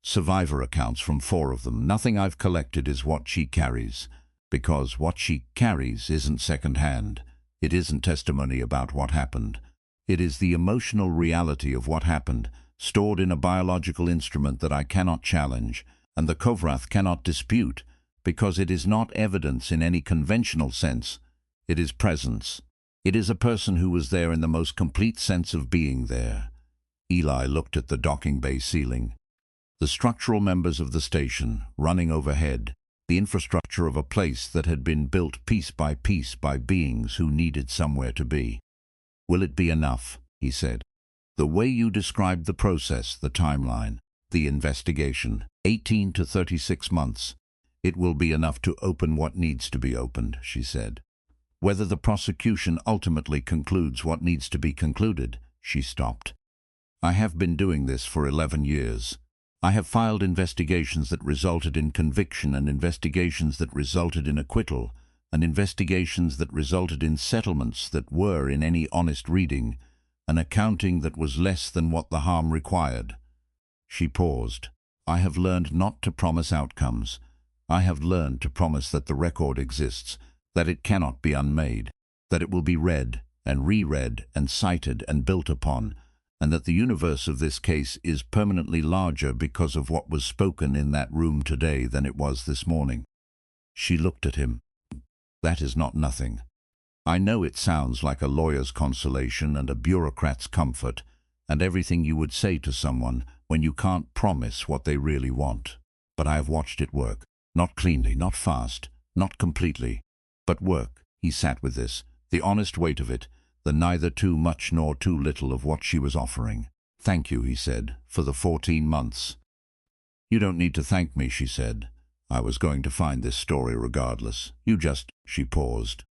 Survivor accounts from 4 of them. Nothing I've collected is what she carries, because what she carries isn't second-hand. It isn't testimony about what happened. It is the emotional reality of what happened, stored in a biological instrument that I cannot challenge, and the Kovrath cannot dispute, because it is not evidence in any conventional sense. It is presence. It is a person who was there in the most complete sense of being there." Eli looked at the docking bay ceiling. The structural members of the station, running overhead, the infrastructure of a place that had been built piece by beings who needed somewhere to be. "Will it be enough?" he said. "The way you described the process, the timeline, the investigation, 18 to 36 months, it will be enough to open what needs to be opened," she said. "Whether the prosecution ultimately concludes what needs to be concluded," she stopped. "I have been doing this for 11 years. I have filed investigations that resulted in conviction and investigations that resulted in acquittal and investigations that resulted in settlements that were, in any honest reading, an accounting that was less than what the harm required." She paused. "I have learned not to promise outcomes. I have learned to promise that the record exists, that it cannot be unmade, that it will be read and reread and cited and built upon, and that the universe of this case is permanently larger because of what was spoken in that room today than it was this morning." She looked at him. "That is not nothing. I know it sounds like a lawyer's consolation and a bureaucrat's comfort, and everything you would say to someone when you can't promise what they really want. But I have watched it work. Not cleanly, not fast, not completely, but work." He sat with this, the honest weight of it, the neither too much nor too little of what she was offering. "Thank you," he said, "for the 14 months. "You don't need to thank me," she said. "I was going to find this story regardless. You just—" She paused.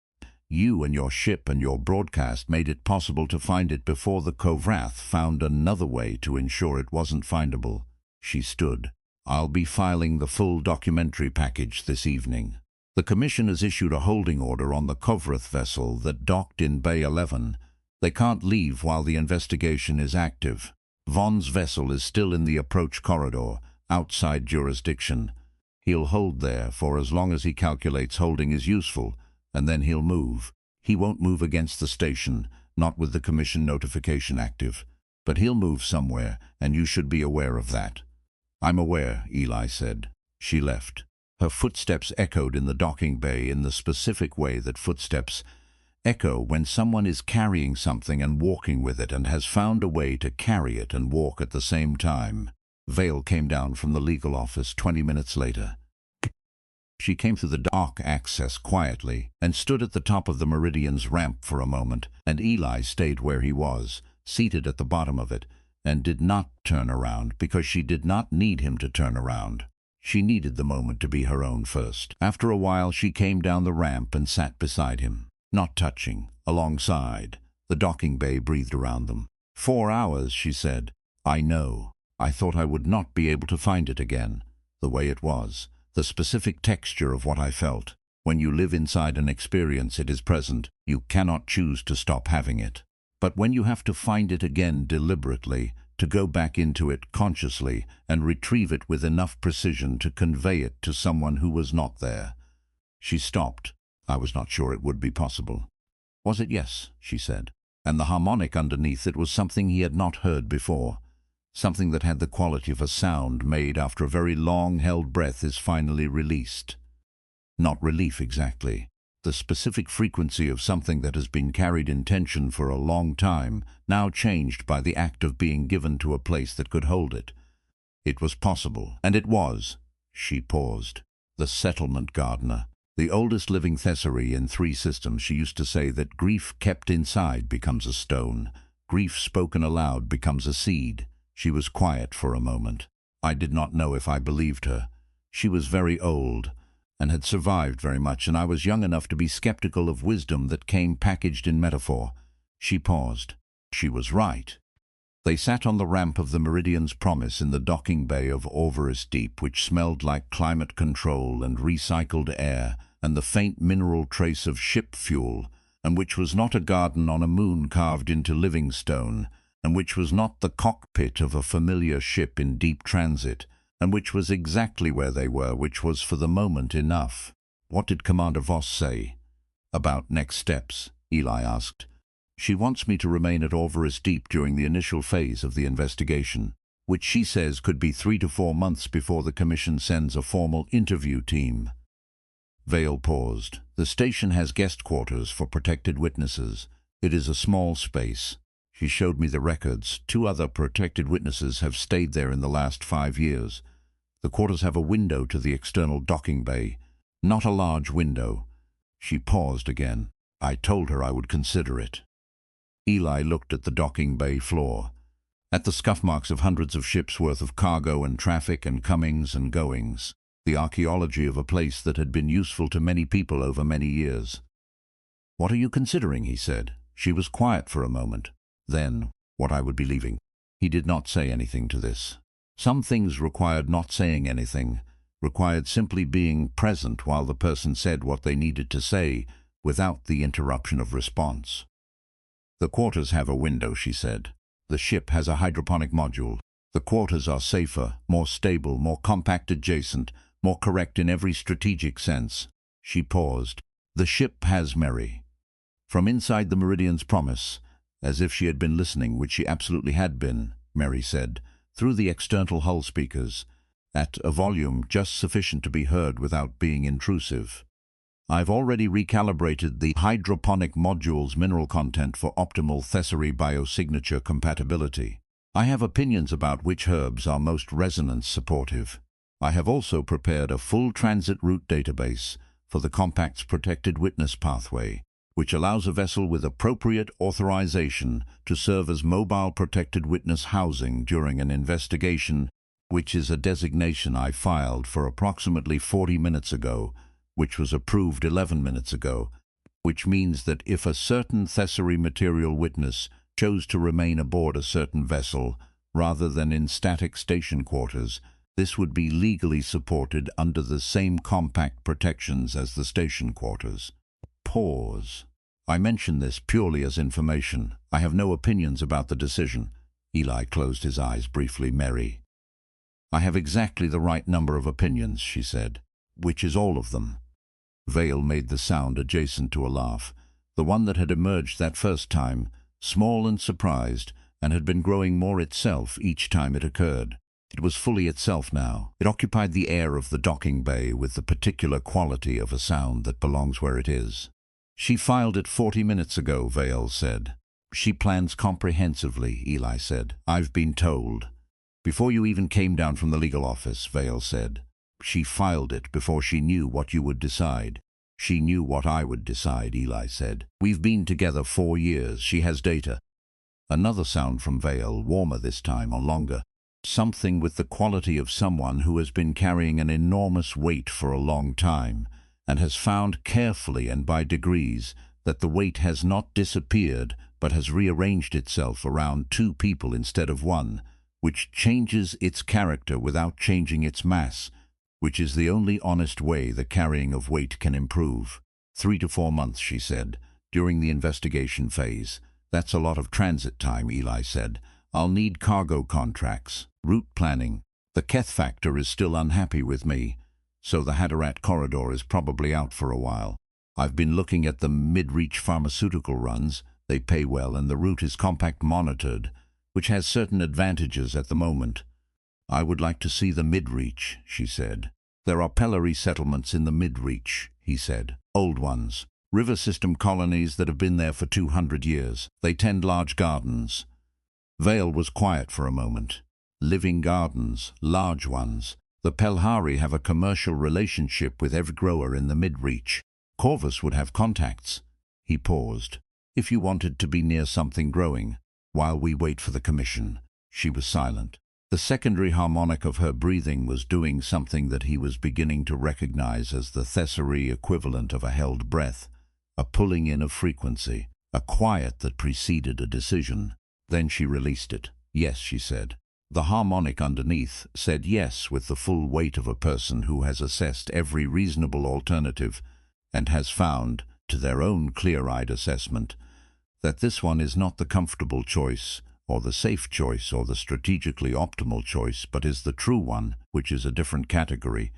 "You and your ship and your broadcast made it possible to find it before the Kovrath found another way to ensure it wasn't findable." She stood. "I'll be filing the full documentary package this evening. The Commission has issued a holding order on the Kovrath vessel that docked in Bay 11. They can't leave while the investigation is active. Vonn's vessel is still in the approach corridor, outside jurisdiction. He'll hold there for as long as he calculates holding is useful, and then he'll move. He won't move against the station, not with the Commission notification active. But he'll move somewhere, and you should be aware of that." "I'm aware," Eli said. She left. Her footsteps echoed in the docking bay in the specific way that footsteps echo when someone is carrying something and walking with it and has found a way to carry it and walk at the same time. Vale came down from the legal office 20 minutes later. She came through the dock access quietly and stood at the top of the Meridian's ramp for a moment, and Eli stayed where he was, seated at the bottom of it, and did not turn around because she did not need him to turn around. She needed the moment to be her own first. After a while, she came down the ramp and sat beside him, not touching, alongside. The docking bay breathed around them. 4 hours, she said. I know. I thought I would not be able to find it again. The way it was, the specific texture of what I felt. When you live inside an experience, it is present. You cannot choose to stop having it. But when you have to find it again deliberately, to go back into it consciously and retrieve it with enough precision to convey it to someone who was not there. She stopped. I was not sure it would be possible. Was it? Yes, she said. And the harmonic underneath it was something he had not heard before. Something that had the quality of a sound made after a very long-held breath is finally released. Not relief exactly. The specific frequency of something that has been carried in tension for a long time, now changed by the act of being given to a place that could hold it. It was possible, and it was. She paused. The settlement gardener. The oldest living thesauri in 3 systems, she used to say that grief kept inside becomes a stone. Grief spoken aloud becomes a seed. She was quiet for a moment. I did not know if I believed her. She was very old and had survived very much, and I was young enough to be skeptical of wisdom that came packaged in metaphor. She paused. She was right. They sat on the ramp of the Meridian's Promise in the docking bay of Orvaris Deep, which smelled like climate control and recycled air and the faint mineral trace of ship fuel, and which was not a garden on a moon carved into living stone, and which was not the cockpit of a familiar ship in deep transit, and which was exactly where they were, which was for the moment enough. What did Commander Voss say? About next steps, Eli asked. She wants me to remain at Orvaris Deep during the initial phase of the investigation, which she says could be 3 to 4 months before the Commission sends a formal interview team. Vale paused. The station has guest quarters for protected witnesses. It is a small space. She showed me the records. 2 other protected witnesses have stayed there in the last 5 years. The quarters have a window to the external docking bay. Not a large window. She paused again. I told her I would consider it. Eli looked at the docking bay floor, at the scuff marks of hundreds of ships' worth of cargo and traffic and comings and goings, the archaeology of a place that had been useful to many people over many years. What are you considering? He said. She was quiet for a moment. Then, what I would be leaving. He did not say anything to this. Some things required not saying anything, required simply being present while the person said what they needed to say, without the interruption of response. The quarters have a window, she said. The ship has a hydroponic module. The quarters are safer, more stable, more compact adjacent, more correct in every strategic sense. She paused. The ship has MERI. From inside the Meridian's Promise, as if she had been listening, which she absolutely had been, MERI said, through the external hull speakers, at a volume just sufficient to be heard without being intrusive. I've already recalibrated the hydroponic module's mineral content for optimal thesauri biosignature compatibility. I have opinions about which herbs are most resonance supportive. I have also prepared a full transit route database for the Compact's protected witness pathway, which allows a vessel with appropriate authorization to serve as mobile protected witness housing during an investigation, which is a designation I filed for approximately 40 minutes ago, which was approved 11 minutes ago, which means that if a certain thesauri material witness chose to remain aboard a certain vessel, rather than in static station quarters, this would be legally supported under the same compact protections as the station quarters. Pause. I mention this purely as information. I have no opinions about the decision. Eli closed his eyes briefly. MERI. I have exactly the right number of opinions, she said. Which is all of them. Vale made the sound adjacent to a laugh, the one that had emerged that first time, small and surprised, and had been growing more itself each time it occurred. It was fully itself now. It occupied the air of the docking bay with the particular quality of a sound that belongs where it is. She filed it 40 minutes ago, Vale said. She plans comprehensively, Eli said. I've been told. Before you even came down from the legal office, Vale said. She filed it before she knew what you would decide. She knew what I would decide, Eli said. We've been together 4 years. She has data. Another sound from Vale, warmer this time or longer. Something with the quality of someone who has been carrying an enormous weight for a long time, and has found carefully and by degrees that the weight has not disappeared but has rearranged itself around two people instead of one, which changes its character without changing its mass, which is the only honest way the carrying of weight can improve. 3 to 4 months, she said, during the investigation phase. That's a lot of transit time, Eli said. I'll need cargo contracts, route planning. The Keth factor is still unhappy with me, so the Haderach corridor is probably out for a while. I've been looking at the mid-reach pharmaceutical runs. They pay well and the route is compact monitored, which has certain advantages at the moment. I would like to see the mid-reach, she said. There are Pellery settlements in the mid-reach, he said. Old ones. River system colonies that have been there for 200 years. They tend large gardens. Vale was quiet for a moment. Living gardens, large ones. The Pelhari have a commercial relationship with every grower in the mid-reach. Corvus would have contacts. He paused. If you wanted to be near something growing, while we wait for the commission. She was silent. The secondary harmonic of her breathing was doing something that he was beginning to recognize as the thesauri equivalent of a held breath, a pulling in of frequency, a quiet that preceded a decision. Then she released it. Yes, she said. The harmonic underneath said yes with the full weight of a person who has assessed every reasonable alternative and has found, to their own clear-eyed assessment, that this one is not the comfortable choice, or the safe choice, or the strategically optimal choice, but is the true one, which is a different category,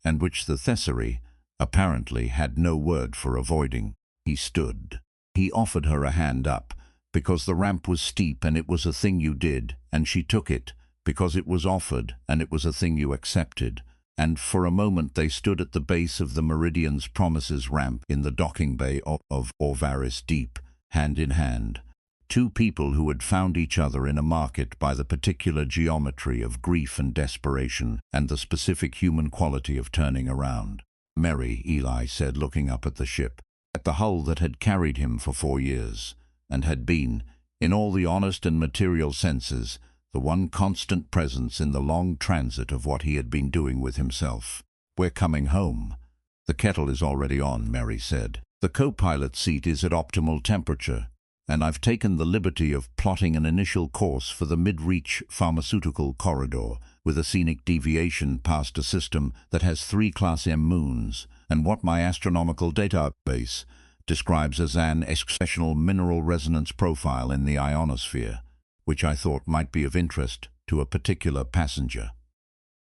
and which the thesauri, apparently, had no word for avoiding. He stood. He offered her a hand up, because the ramp was steep and it was a thing you did, and she took it, because it was offered and it was a thing you accepted. And for a moment they stood at the base of the Meridian Promise's ramp in the docking bay of Orvaris Deep, hand in hand. Two people who had found each other in a market by the particular geometry of grief and desperation and the specific human quality of turning around. MERI, Eli said, looking up at the ship, at the hull that had carried him for 4 years, and had been, in all the honest and material senses, the one constant presence in the long transit of what he had been doing with himself. We're coming home. The kettle is already on, MERI said. The co-pilot seat is at optimal temperature, and I've taken the liberty of plotting an initial course for the mid-reach pharmaceutical corridor with a scenic deviation past a system that has 3 Class M moons, and what my astronomical database describes as an exceptional mineral resonance profile in the ionosphere, which I thought might be of interest to a particular passenger.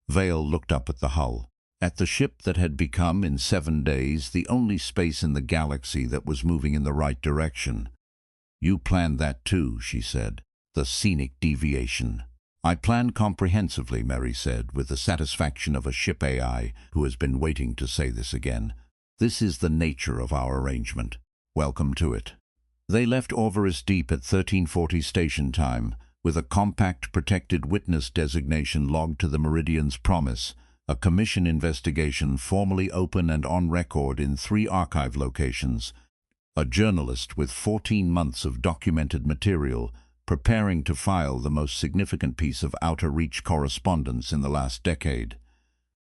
Vale looked up at the hull, at the ship that had become, in 7 days, the only space in the galaxy that was moving in the right direction. You planned that too, she said. The scenic deviation. I planned comprehensively, MERI said, with the satisfaction of a ship AI who has been waiting to say this again. This is the nature of our arrangement. Welcome to it. They left Orvaris Deep at 1340 station time, with a compact protected witness designation logged to the Meridian's Promise, a commission investigation formally open and on record in 3 archive locations, a journalist with 14 months of documented material preparing to file the most significant piece of outer reach correspondence in the last decade,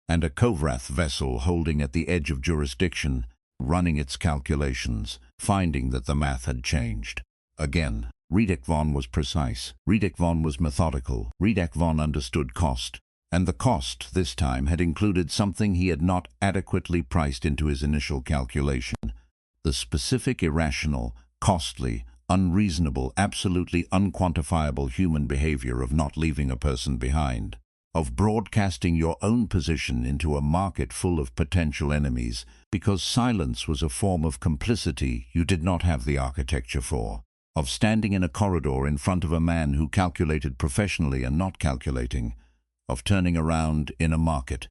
and a Kovrath vessel holding at the edge of jurisdiction, running its calculations, finding that the math had changed. Again, Rhedak Vonn was precise. Rhedak Vonn was methodical. Rhedak Vonn understood cost. And the cost, this time, had included something he had not adequately priced into his initial calculation. The specific, irrational, costly, unreasonable, absolutely unquantifiable human behavior of not leaving a person behind, of broadcasting your own position into a market full of potential enemies because silence was a form of complicity you did not have the architecture for, of standing in a corridor in front of a man who calculated professionally and not calculating, of turning around in a market.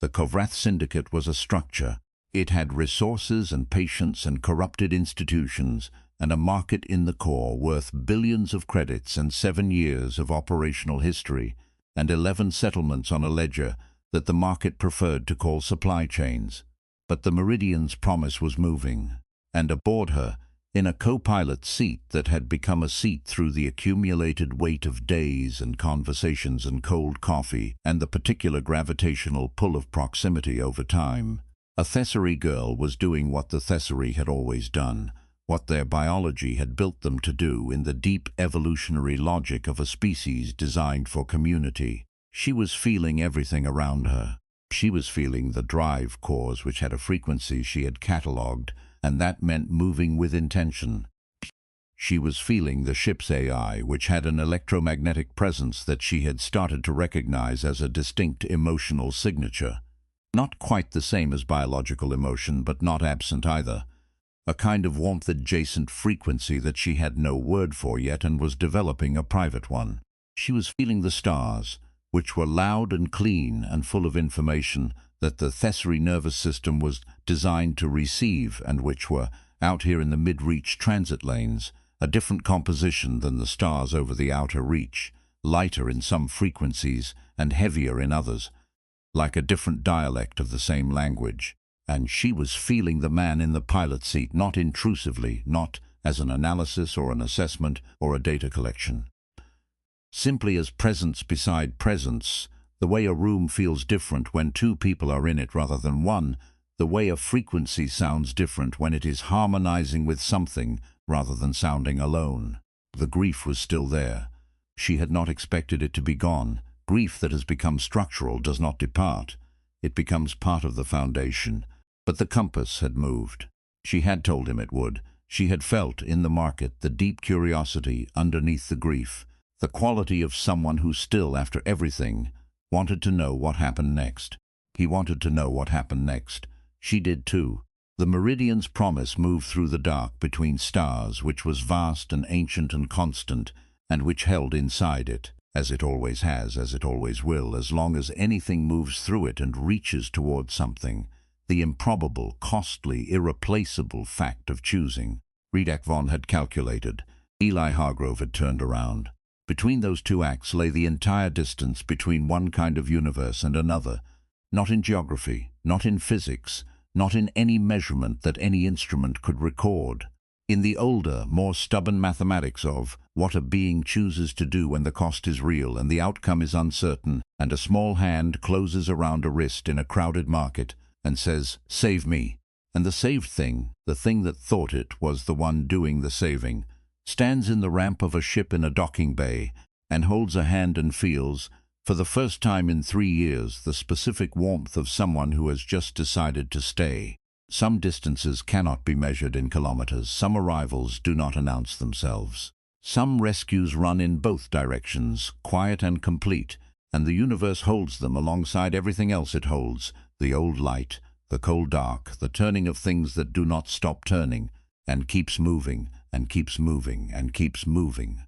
The Kovrath Syndicate was a structure. It had resources and patience and corrupted institutions and a market in the core worth billions of credits and 7 years of operational history and 11 settlements on a ledger that the market preferred to call supply chains. But the Meridian's Promise was moving, and aboard her, in a co-pilot seat that had become a seat through the accumulated weight of days and conversations and cold coffee and the particular gravitational pull of proximity over time. A Thessary girl was doing what the Thessary had always done, what their biology had built them to do in the deep evolutionary logic of a species designed for community. She was feeling everything around her. She was feeling the drive cores which had a frequency she had catalogued, and that meant moving with intention. She was feeling the ship's AI, which had an electromagnetic presence that she had started to recognize as a distinct emotional signature. Not quite the same as biological emotion, but not absent either. A kind of warmth-adjacent frequency that she had no word for yet and was developing a private one. She was feeling the stars, which were loud and clean and full of information that the Thessary nervous system was designed to receive, and which were, out here in the mid-reach transit lanes, a different composition than the stars over the outer reach, lighter in some frequencies and heavier in others, like a different dialect of the same language. And she was feeling the man in the pilot seat, not intrusively, not as an analysis or an assessment or a data collection. Simply as presence beside presence, the way a room feels different when two people are in it rather than one, the way a frequency sounds different when it is harmonizing with something rather than sounding alone. The grief was still there. She had not expected it to be gone. Grief that has become structural does not depart. It becomes part of the foundation. But the compass had moved. She had told him it would. She had felt in the market the deep curiosity underneath the grief, the quality of someone who still, after everything, wanted to know what happened next. He wanted to know what happened next. She did too. The Meridian's Promise moved through the dark between stars, which was vast and ancient and constant, and which held inside it, as it always has, as it always will, as long as anything moves through it and reaches toward something, the improbable, costly, irreplaceable fact of choosing. Rhedak Vonn had calculated. Eli Hargrove had turned around. Between those two acts lay the entire distance between one kind of universe and another, not in geography, not in physics, not in any measurement that any instrument could record. In the older, more stubborn mathematics of what a being chooses to do when the cost is real and the outcome is uncertain, and a small hand closes around a wrist in a crowded market and says, "Save me." And the saved thing, the thing that thought it was the one doing the saving, stands in the ramp of a ship in a docking bay and holds a hand and feels, for the first time in 3 years, the specific warmth of someone who has just decided to stay. Some distances cannot be measured in kilometers. Some arrivals do not announce themselves. Some rescues run in both directions, quiet and complete, and the universe holds them alongside everything else it holds, the old light, the cold dark, the turning of things that do not stop turning, and keeps moving, and keeps moving, and keeps moving.